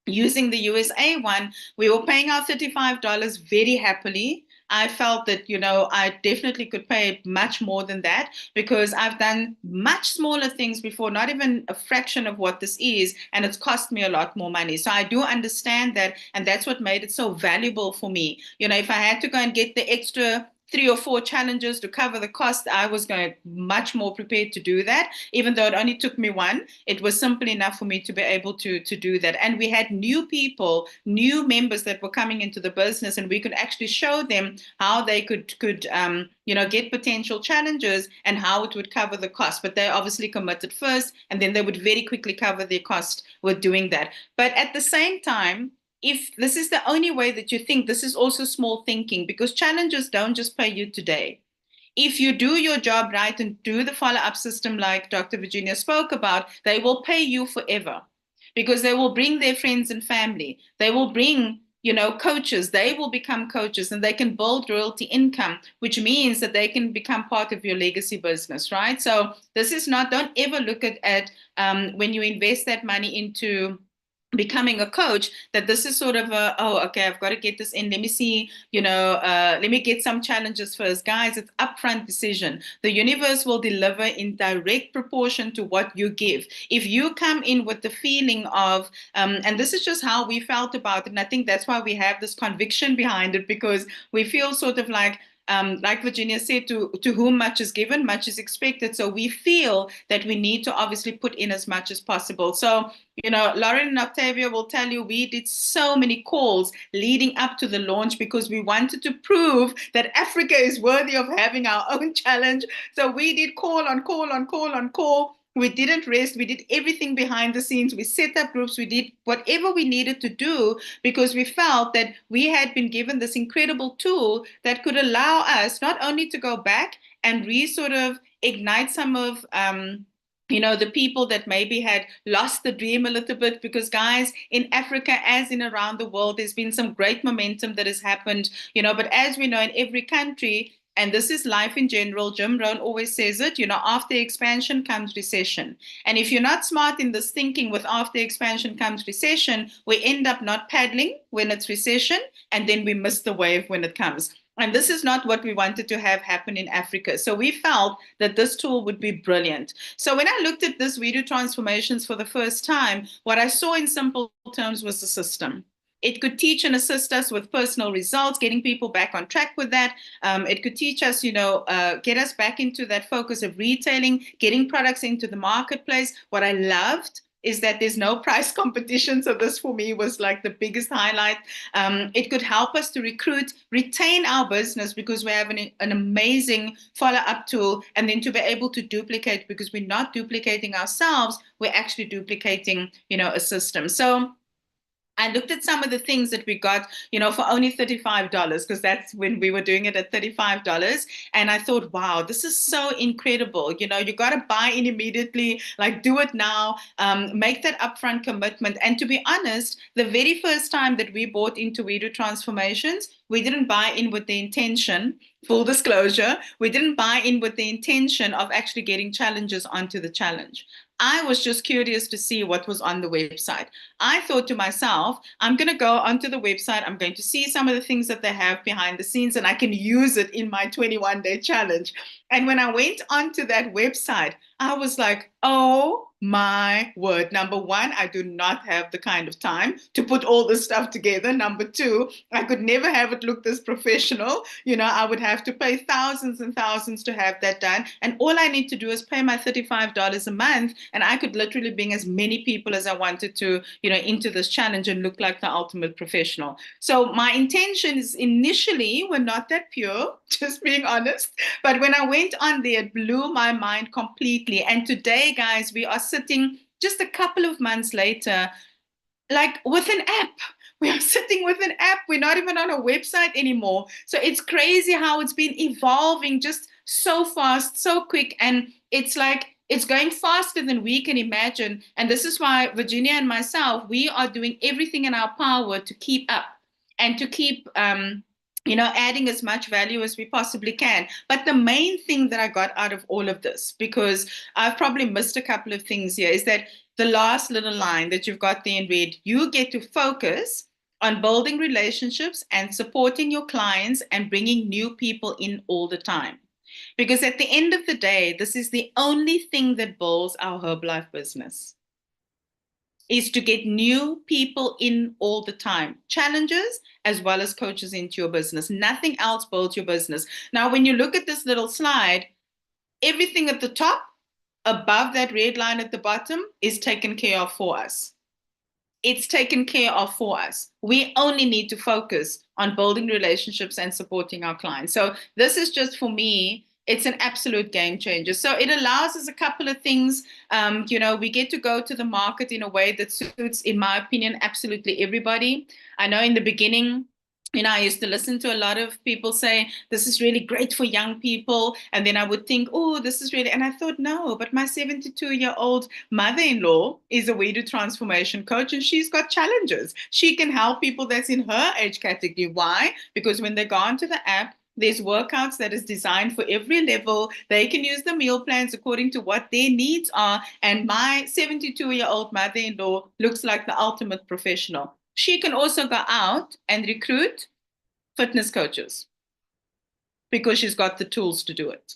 using the USA one, we were paying our $35 very happily. I felt that, I definitely could pay much more than that, because I've done much smaller things before, not even a fraction of what this is, and it's cost me a lot more money. So I do understand that, and that's what made it so valuable for me. If I had to go and get the extra 3 or 4 challenges to cover the cost, I was going much more prepared to do that. Even though it only took me one, it was simple enough for me to be able to do that. And we had new people, new members that were coming into the business, and we could actually show them how they could get potential challenges and how it would cover the cost. But they obviously committed first, and then they would very quickly cover their cost with doing that. But at the same time, if this is the only way that you think, this is also small thinking, because challenges don't just pay you today. If you do your job right and do the follow-up system like Dr. Virginia spoke about, they will pay you forever, because they will bring their friends and family. They will bring, coaches. They will become coaches, and they can build royalty income, which means that they can become part of your legacy business, right? So this is not, don't ever look at when you invest that money into becoming a coach, that this is sort of a, oh, okay, I've got to get this in. Let me see, let me get some challenges first. Guys, it's upfront decision. The universe will deliver in direct proportion to what you give. If you come in with the feeling of, and this is just how we felt about it, and I think that's why we have this conviction behind it, because we feel sort of like Virginia said, to whom much is given, much is expected. So we feel that we need to obviously put in as much as possible. So, Lauren and Octavia will tell you we did so many calls leading up to the launch because we wanted to prove that Africa is worthy of having our own challenge. So we did call on call on call on call. We didn't rest. We did everything behind the scenes. We set up groups. We did whatever we needed to do because we felt that we had been given this incredible tool that could allow us not only to go back and sort of ignite some of the people that maybe had lost the dream a little bit, because guys, in Africa, as in around the world, there's been some great momentum that has happened, but as we know, in every country, and this is life in general, Jim Rohn always says it, after expansion comes recession. And if you're not smart in this thinking with after expansion comes recession, we end up not paddling when it's recession, and then we miss the wave when it comes. And this is not what we wanted to have happen in Africa. So we felt that this tool would be brilliant. So when I looked at this We Do Transformations for the first time, what I saw in simple terms was the system. It could teach and assist us with personal results, getting people back on track with that. It could teach us, get us back into that focus of retailing, getting products into the marketplace. What I loved is that there's no price competition. So this for me was like the biggest highlight. It could help us to recruit, retain our business because we have an amazing follow-up tool, and then to be able to duplicate, because we're not duplicating ourselves, we're actually duplicating, a system. So I looked at some of the things that we got, for only $35, because that's when we were doing it at $35. And I thought, wow, this is so incredible. You got to buy in immediately, like do it now, make that upfront commitment. And to be honest, the very first time that we bought into We Do Transformations, we didn't buy in with the intention, full disclosure, we didn't buy in with the intention of actually getting challenges onto the challenge. I was just curious to see what was on the website. I thought to myself, I'm going to go onto the website. I'm going to see some of the things that they have behind the scenes, and I can use it in my 21-day challenge. And when I went onto that website, I was like, oh my word. Number one, I do not have the kind of time to put all this stuff together. Number two, I could never have it look this professional. I would have to pay thousands and thousands to have that done. And all I need to do is pay my $35 a month, and I could literally bring as many people as I wanted to, into this challenge and look like the ultimate professional. So my intentions initially were not that pure, just being honest. But when I went on there, it blew my mind completely. And today, guys, we are sitting just a couple of months later, like with an app. We are sitting with an app. We're not even on a website anymore. So it's crazy how it's been evolving just so fast, so quick. And it's like, it's going faster than we can imagine. And this is why Virginia and myself, we are doing everything in our power to keep up and to keep adding as much value as we possibly can. But the main thing that I got out of all of this, because I've probably missed a couple of things here, is that the last little line that you've got there in red, you get to focus on building relationships and supporting your clients and bringing new people in all the time. Because at the end of the day, this is the only thing that builds our Herbalife business, is to get new people in all the time, challenges as well as coaches into your business. Nothing else builds your business. Now, when you look at this little slide, everything at the top, above that red line at the bottom, is taken care of for us. It's taken care of for us. We only need to focus on building relationships and supporting our clients. So this is just, for me, it's an absolute game changer. So it allows us a couple of things. We get to go to the market in a way that suits, in my opinion, absolutely everybody. I know in the beginning, I used to listen to a lot of people say, this is really great for young people. And then I would think, oh, this is really, and I thought, no, but my 72-year-old mother-in-law is a We Do Transformation coach, and she's got challenges. She can help people that's in her age category. Why? Because when they go onto the app, There's workouts that is designed for every level. They can use the meal plans according to what their needs are. And my 72-year-old mother-in-law looks like the ultimate professional. She can also go out and recruit fitness coaches because she's got the tools to do it.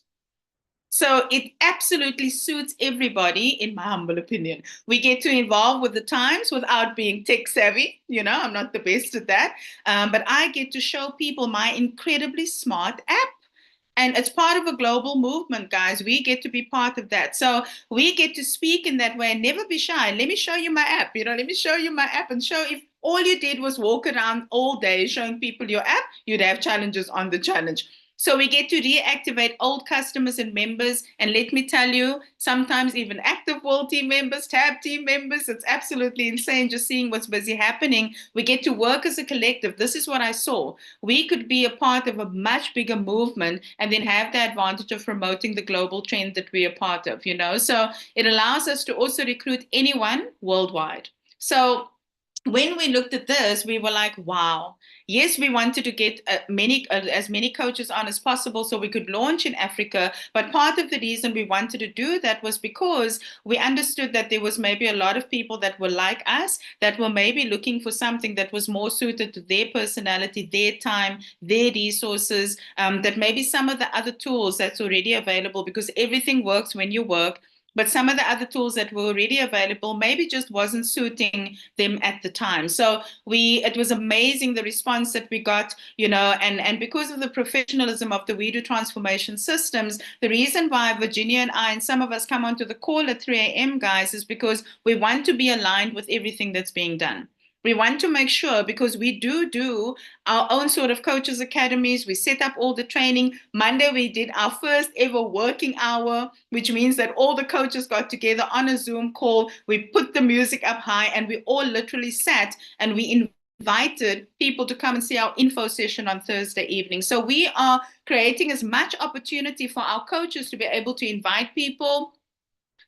So it absolutely suits everybody, in my humble opinion. We get to involve with the times without being tech savvy. You know, I'm not the best at that. But I get to show people my incredibly smart app. And it's part of a global movement, guys. We get to be part of that. So we get to speak in that way and never be shy. Let me show you my app. You know, let me show you my app and show if all you did was walk around all day showing people your app, you'd have challenges on the challenge. So we get to reactivate old customers and members. And let me tell you, sometimes even active world team members, tab team members, it's absolutely insane just seeing what's busy happening. We get to work as a collective. This is what I saw. We could be a part of a much bigger movement and then have the advantage of promoting the global trend that we're a part of, you know? So it allows us to also recruit anyone worldwide. So when we looked at this, we were like, wow, yes, we wanted to get as many coaches on as possible so we could launch in Africa. But part of the reason we wanted to do that was because we understood that there was maybe a lot of people that were like us, that were maybe looking for something that was more suited to their personality, their time, their resources, that maybe some of the other tools that's already available, because everything works when you work. But some of the other tools that were already available maybe just wasn't suiting them at the time. So it was amazing the response that we got, you know, and because of the professionalism of the We Do Transformation Systems, the reason why Virginia and I and some of us come onto the call at 3 a.m., guys, is because we want to be aligned with everything that's being done. We want to make sure, because we do our own sort of coaches academies. We set up all the training. Monday, we did our first ever working hour, which means that all the coaches got together on a Zoom call. We put the music up high and we all literally sat and we invited people to come and see our info session on Thursday evening. So we are creating as much opportunity for our coaches to be able to invite people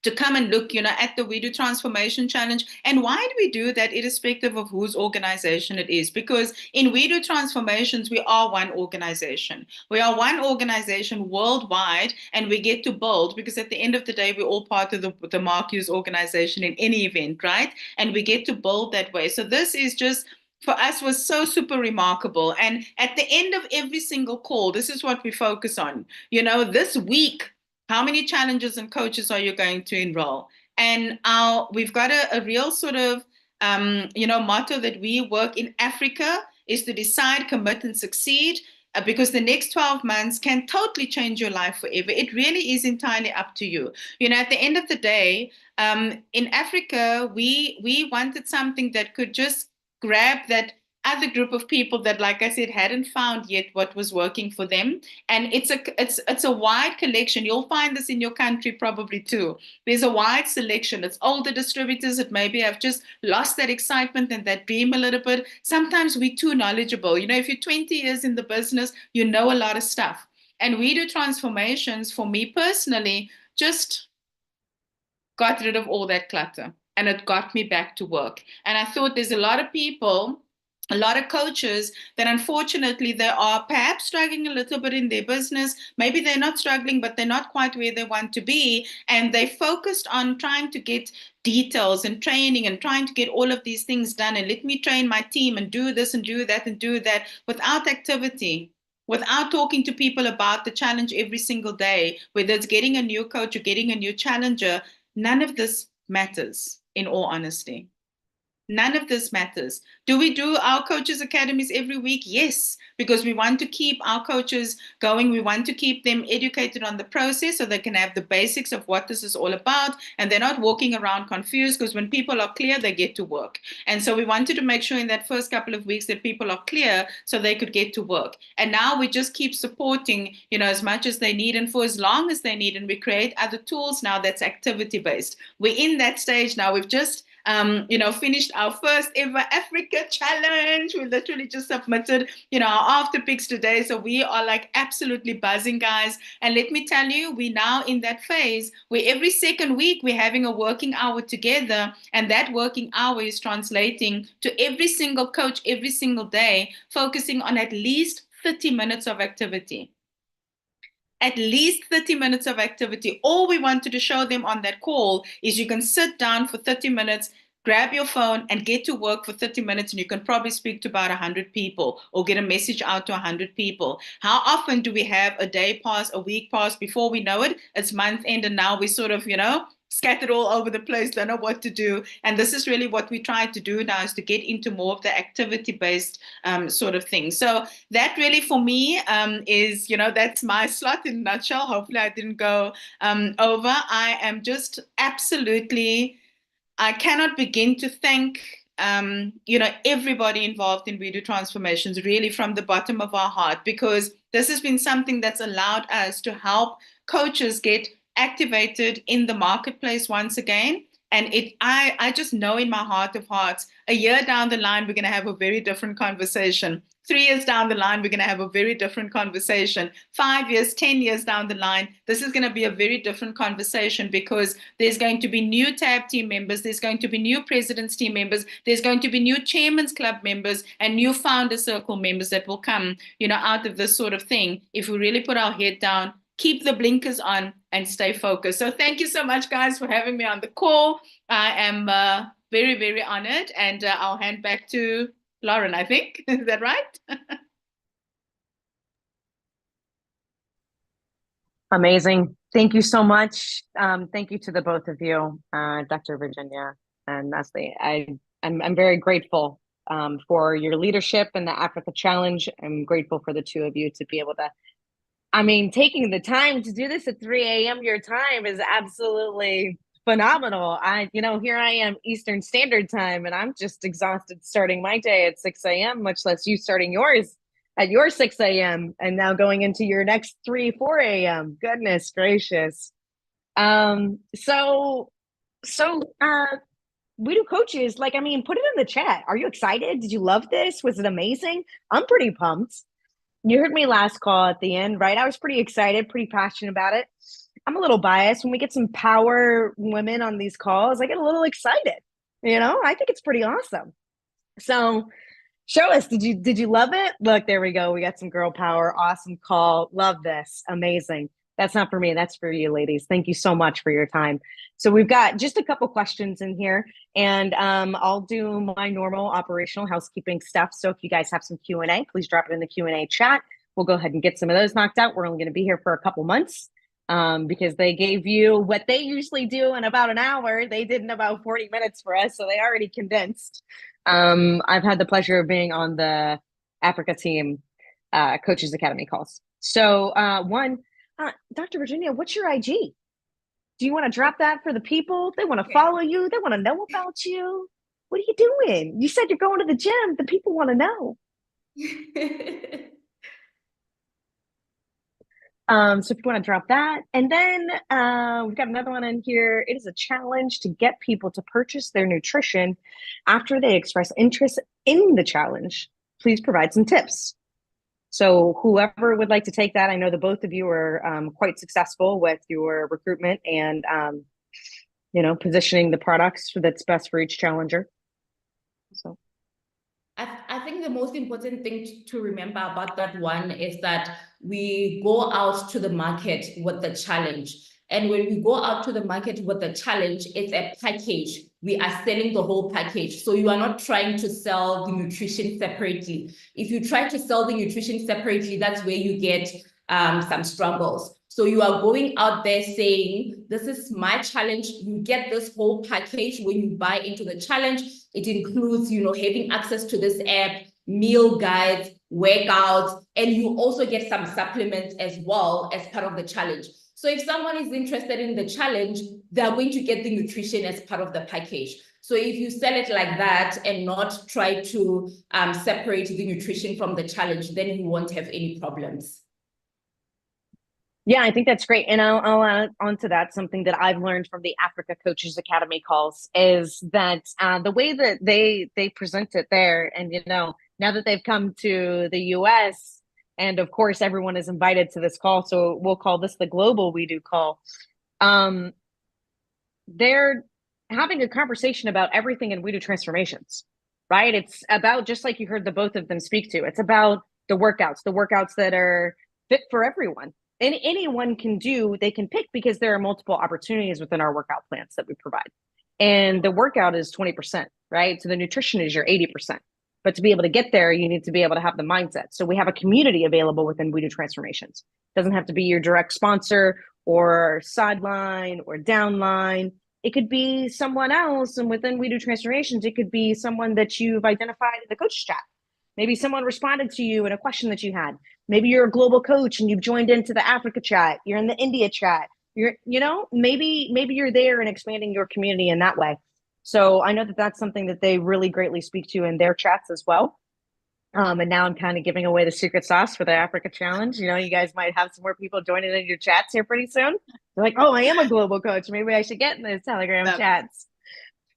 to come and look, you know, at the We Do Transformation Challenge. And why do we do that irrespective of whose organization it is? Because in We Do Transformations, we are one organization. We are one organization worldwide, and we get to build, because at the end of the day, we're all part of the Mark Hughes organization in any event, right? And we get to build that way. So this is just, for us, was so super remarkable. And at the end of every single call, this is what we focus on. You know, this week, how many challenges and coaches are you going to enroll? And we've got a real sort of, you know, motto that we work in Africa is to decide, commit, and succeed, because the next 12 months can totally change your life forever. It really is entirely up to you. You know, at the end of the day, in Africa, we wanted something that could just grab that other group of people that, like I said, hadn't found yet what was working for them. And it's a wide collection. You'll find this in your country probably too. There's a wide selection. It's older distributors that maybe have just lost that excitement and that dream a little bit. Sometimes we're too knowledgeable. You know, if you're 20 years in the business, you know a lot of stuff. And We Do Transformations, for me personally, just got rid of all that clutter. And it got me back to work. And I thought there's a lot of people, a lot of coaches that unfortunately they are perhaps struggling a little bit in their business. Maybe they're not struggling, but they're not quite where they want to be. And they focused on trying to get details and training and trying to get all of these things done. And let me train my team and do this and do that and do that without activity, without talking to people about the challenge every single day, whether it's getting a new coach or getting a new challenger. None of this matters, in all honesty. None of this matters. Do we do our coaches academies every week? Yes, because we want to keep our coaches going. We want to keep them educated on the process so they can have the basics of what this is all about. And they're not walking around confused, because when people are clear, they get to work. And so we wanted to make sure in that first couple of weeks that people are clear so they could get to work. And now we just keep supporting, you know, as much as they need and for as long as they need. And we create other tools now that's activity based. We're in that stage now. We've just you know, finished our first ever Africa challenge. We literally just submitted, you know, our after picks today. So we are like absolutely buzzing, guys. And let me tell you, we're now in that phase where every second week we're having a working hour together. And that working hour is translating to every single coach every single day, focusing on at least 30 minutes of activity. At least 30 minutes of activity. All we wanted to show them on that call is you can sit down for 30 minutes, grab your phone and get to work for 30 minutes, and you can probably speak to about 100 people or get a message out to 100 people. How often do we have a day pass, a week pass? Before we know it, it's month end, and now we sort of, scattered all over the place, don't know what to do. And this is really what we try to do now, is to get into more of the activity-based sort of thing. So that really for me is, that's my slot in a nutshell. Hopefully I didn't go over. I am just absolutely, I cannot begin to thank everybody involved in We Do Transformations, really from the bottom of our heart, because this has been something that's allowed us to help coaches get activated in the marketplace once again. And I just know in my heart of hearts, a year down the line, we're going to have a very different conversation. 3 years down the line, we're going to have a very different conversation. 5 years, 10 years down the line, this is going to be a very different conversation, because there's going to be new TAB team members, there's going to be new President's team members, there's going to be new Chairman's Club members and new Founder Circle members that will come, out of this sort of thing, if we really put our head down, keep the blinkers on, and stay focused. So thank you so much, guys, for having me on the call. I am very, very honored, and I'll hand back to Lauren, I think. Is that right? Amazing. Thank you so much. Thank you to the both of you, Dr. Virginia and Leslie. I'm very grateful for your leadership in the Africa Challenge. I'm grateful for the two of you to be able to, taking the time to do this at 3 a.m. your time is absolutely phenomenal. Here I am Eastern Standard Time, and I'm just exhausted starting my day at 6 a.m., much less you starting yours at your 6 a.m. and now going into your next 4 a.m. Goodness gracious. So We Do Coaches, put it in the chat. Are you excited? Did you love this? Was it amazing? I'm pretty pumped. You heard me last call at the end, right? I was pretty excited, pretty passionate about it. I'm a little biased. When we get some power women on these calls, I get a little excited. I think it's pretty awesome. So show us, did you love it? Look, there we go. We got some girl power. Awesome call. Love this. Amazing. That's not for me. That's for you, ladies. Thank you so much for your time. So we've got just a couple questions in here, and I'll do my normal operational housekeeping stuff. So if you guys have some Q&A, please drop it in the Q&A chat. We'll go ahead and get some of those knocked out. We're only going to be here for a couple months because they gave you what they usually do in about an hour. They did in about 40 minutes for us, so they already condensed. I've had the pleasure of being on the Africa team Coaches Academy calls. So Dr. Virginia, what's your IG? Do you want to drop that for the people? They want to follow you. They want to know about you. What are you doing? You said you're going to the gym. The people want to know. So if you want to drop that. And then we've got another one in here. It is a challenge to get people to purchase their nutrition after they express interest in the challenge. Please provide some tips. So whoever would like to take that, I know the both of you are quite successful with your recruitment and, positioning the products that's best for each challenger. So I think the most important thing to remember about that one is that we go out to the market with the challenge. And when we go out to the market with the challenge, it's a package. We are selling the whole package. So you are not trying to sell the nutrition separately. If you try to sell the nutrition separately, that's where you get some struggles. So you are going out there saying, this is my challenge. You get this whole package when you buy into the challenge. It includes, having access to this app, meal guides, workouts, and you also get some supplements as well as part of the challenge. So if someone is interested in the challenge, they're going to get the nutrition as part of the package. So if you sell it like that and not try to separate the nutrition from the challenge, then you won't have any problems. Yeah, I think that's great. And I'll add on to that something that I've learned from the Africa Coaches Academy calls is that the way that they present it there, and now that they've come to the US, and of course everyone is invited to this call, so we'll call this the Global We Do call. They're having a conversation about everything in We Do Transformations, right? It's about, just like you heard the both of them speak to, it's about the workouts that are fit for everyone. And anyone can do, they can pick, because there are multiple opportunities within our workout plans that we provide. And the workout is 20%, right? So the nutrition is your 80%. But to be able to get there, you need to be able to have the mindset. So we have a community available within We Do Transformations. It doesn't have to be your direct sponsor or sideline or downline. It could be someone else. And within We Do Transformations, it could be someone that you've identified in the coach chat. Maybe someone responded to you in a question that you had. Maybe you're a global coach and you've joined into the Africa chat. You're in the India chat. Maybe you're there and expanding your community in that way. So I know that that's something that they really greatly speak to in their chats as well. And now I'm kind of giving away the secret sauce for the Africa Challenge. You guys might have some more people joining in your chats here pretty soon. They're like, oh, I am a global coach. Maybe I should get in those Telegram chats.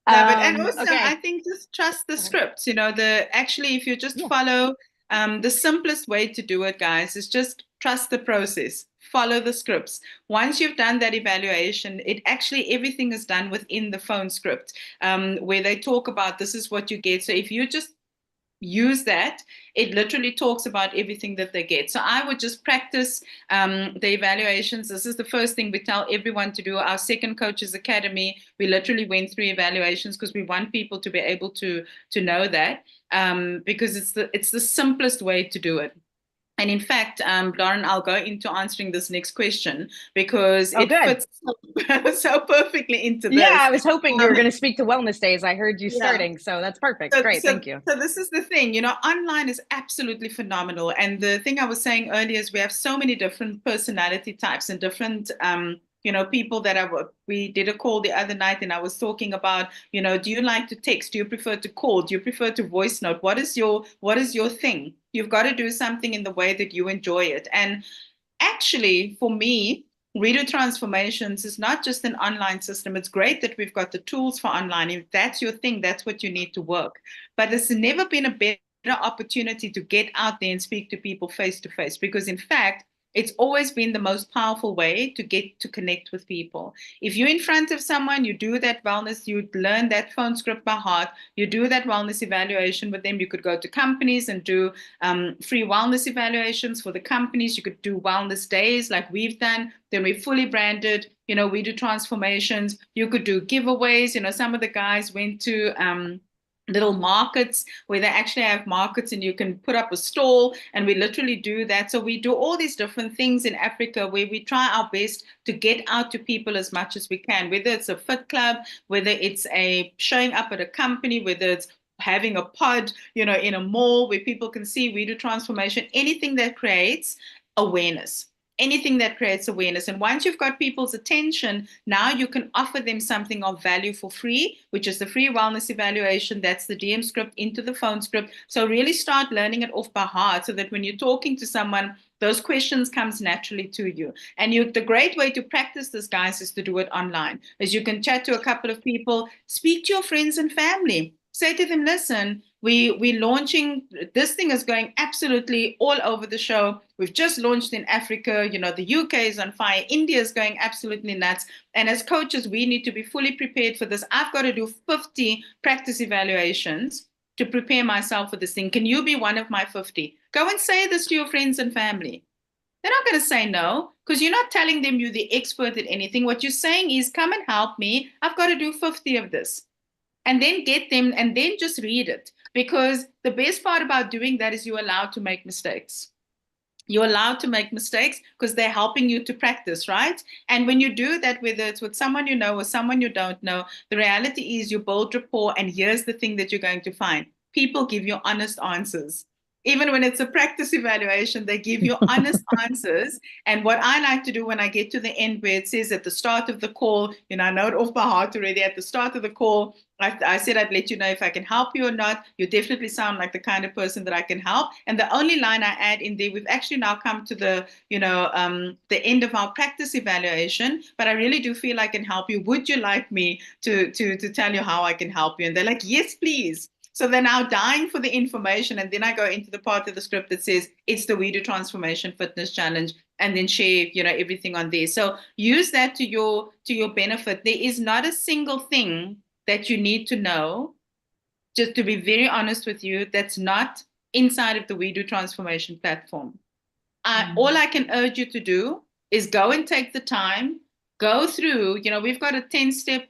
Love it. And also, okay. I think just trust the scripts. If you just follow the simplest way to do it, guys, is just trust the process. Follow the scripts. Once you've done that evaluation, everything is done within the phone script, where they talk about this is what you get. So if you just use that, it literally talks about everything that they get. So I would just practice the evaluations. This is the first thing we tell everyone to do. Our second Coaches Academy, we literally went through evaluations because we want people to be able to know that, because it's the simplest way to do it. And in fact, Lauren, I'll go into answering this next question because it fits so perfectly into this. Yeah, I was hoping you were going to speak to Wellness Days. I heard you starting, so that's perfect. Great, thank you. So this is the thing, online is absolutely phenomenal. And the thing I was saying earlier is we have so many different personality types and different people that we did a call the other night and I was talking about, do you like to text? Do you prefer to call? Do you prefer to voice note? What is your thing? You've got to do something in the way that you enjoy it. And actually, for me, We Do Transformations is not just an online system. It's great that we've got the tools for online. If that's your thing, that's what you need to work. But there's never been a better opportunity to get out there and speak to people face to face, because in fact, it's always been the most powerful way to get to connect with people. If you're in front of someone, you do that wellness, you learn that phone script by heart, you do that wellness evaluation with them. You could go to companies and do free wellness evaluations for the companies. You could do wellness days like we've done. Then we're fully branded. We do transformations. You could do giveaways. Some of the guys went to little markets where they actually have markets and you can put up a stall, and we literally do that. So we do all these different things in Africa where we try our best to get out to people as much as we can, whether it's a fit club, whether it's showing up at a company, whether it's having a pod, in a mall where people can see We Do Transformation, anything that creates awareness. Anything that creates awareness. And once you've got people's attention, now you can offer them something of value for free, which is the free wellness evaluation. That's the DM script into the phone script. So really start learning it off by heart so that when you're talking to someone, those questions comes naturally to you. And the great way to practice this, guys, is to do it online. As you can chat to a couple of people, speak to your friends and family. Say to them, listen, we're launching, this thing is going absolutely all over the show. We've just launched in Africa, the UK is on fire, India is going absolutely nuts. And as coaches, we need to be fully prepared for this. I've got to do 50 practice evaluations to prepare myself for this thing. Can you be one of my 50? Go and say this to your friends and family. They're not going to say no, because you're not telling them you're the expert at anything. What you're saying is, come and help me. I've got to do 50 of this. And then get them and then just read it. Because the best part about doing that is you're allowed to make mistakes. You're allowed to make mistakes because they're helping you to practice, right? And when you do that, whether it's with someone you know or someone you don't know, the reality is you build rapport. And here's the thing that you're going to find. People give you honest answers. Even when it's a practice evaluation, they give you honest answers. And what I like to do when I get to the end where it says at the start of the call, I know it off by heart already, at the start of the call, I said I'd let you know if I can help you or not. You definitely sound like the kind of person that I can help. And the only line I add in there, we've actually now come to the end of our practice evaluation, but I really do feel I can help you. Would you like me to tell you how I can help you? And they're like, yes, please. So they're now dying for the information. And then I go into the part of the script that says it's the We Do Transformation Fitness Challenge, and then share, everything on there. So use that to your benefit. There is not a single thing that you need to know, just to be very honest with you, that's not inside of the We Do Transformation platform. All I can urge you to do is go and take the time, go through, we've got a 10-step,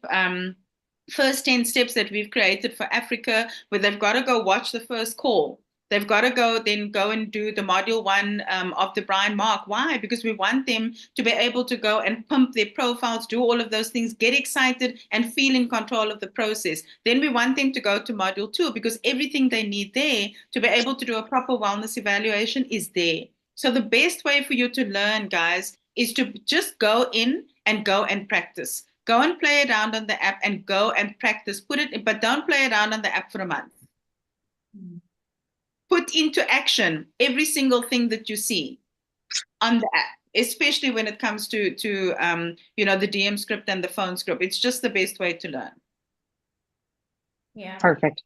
first 10 steps that we've created for Africa, where they've got to go watch the first call. They've got to go and do the module 1 of the Brian Mark. Why? Because we want them to be able to go and pump their profiles, do all of those things, get excited and feel in control of the process. Then we want them to go to module 2 because everything they need there to be able to do a proper wellness evaluation is there. So the best way for you to learn, guys, is to just go in and go and practice. Go and play around on the app and go and practice. But don't play around on the app for a month. Put into action every single thing that you see on the app, especially when it comes to the DM script and the phone script. It's just the best way to learn. Yeah. Perfect.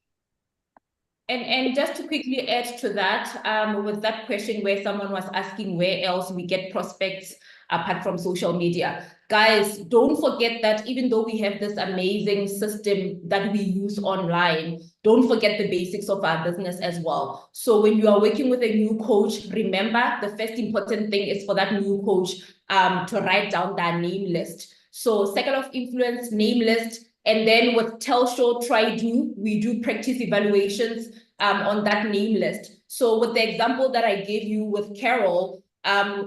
And just to quickly add to that, with that question where someone was asking where else we get prospects apart from social media. Guys, don't forget that even though we have this amazing system that we use online, don't forget the basics of our business as well. So when you are working with a new coach, remember the first important thing is for that new coach to write down their name list. So circle of influence, name list, and then with Tell, Show, Try, Do, we do practice evaluations on that name list. So with the example that I gave you with Carol,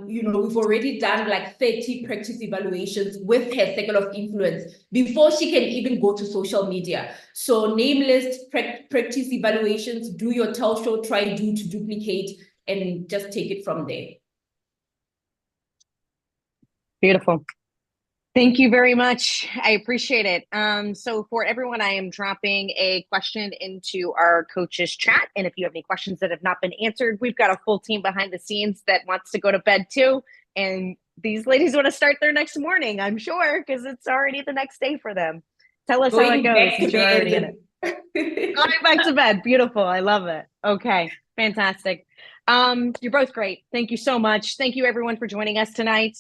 we've already done like 30 practice evaluations with her circle of influence before she can even go to social media. So name list, practice evaluations, do your Tell, Show, Try, Do to duplicate, and just take it from there. Beautiful. Thank you very much. I appreciate it. So for everyone, I am dropping a question into our coaches chat. And if you have any questions that have not been answered, we've got a full team behind the scenes that wants to go to bed too. And these ladies want to start their next morning, I'm sure, because it's already the next day for them. Tell us how it goes since you're already in it. Going back to bed. Beautiful. I love it. Okay. Fantastic. You're both great. Thank you so much. Thank you everyone for joining us tonight.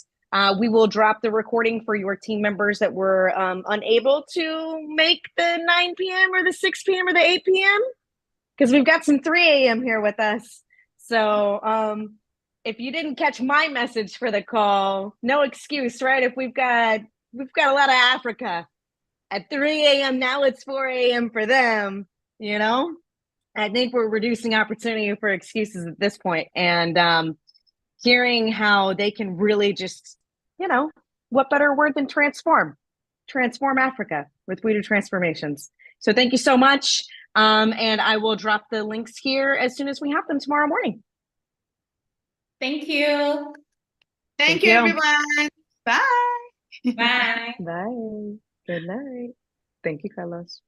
We will drop the recording for your team members that were unable to make the 9 p.m. or the 6 p.m. or the 8 p.m. because we've got some 3 a.m. here with us. So if you didn't catch my message for the call, no excuse, right? If we've got a lot of Africa at 3 a.m. now, it's 4 a.m. for them. I think we're reducing opportunity for excuses at this point, and hearing how they can really just, what better word than transform Africa with We Do Transformations. So thank you so much. And I will drop the links here as soon as we have them tomorrow morning. Thank you. Thank you, everyone. Bye. Bye. Bye. Good night. Thank you, Carlos.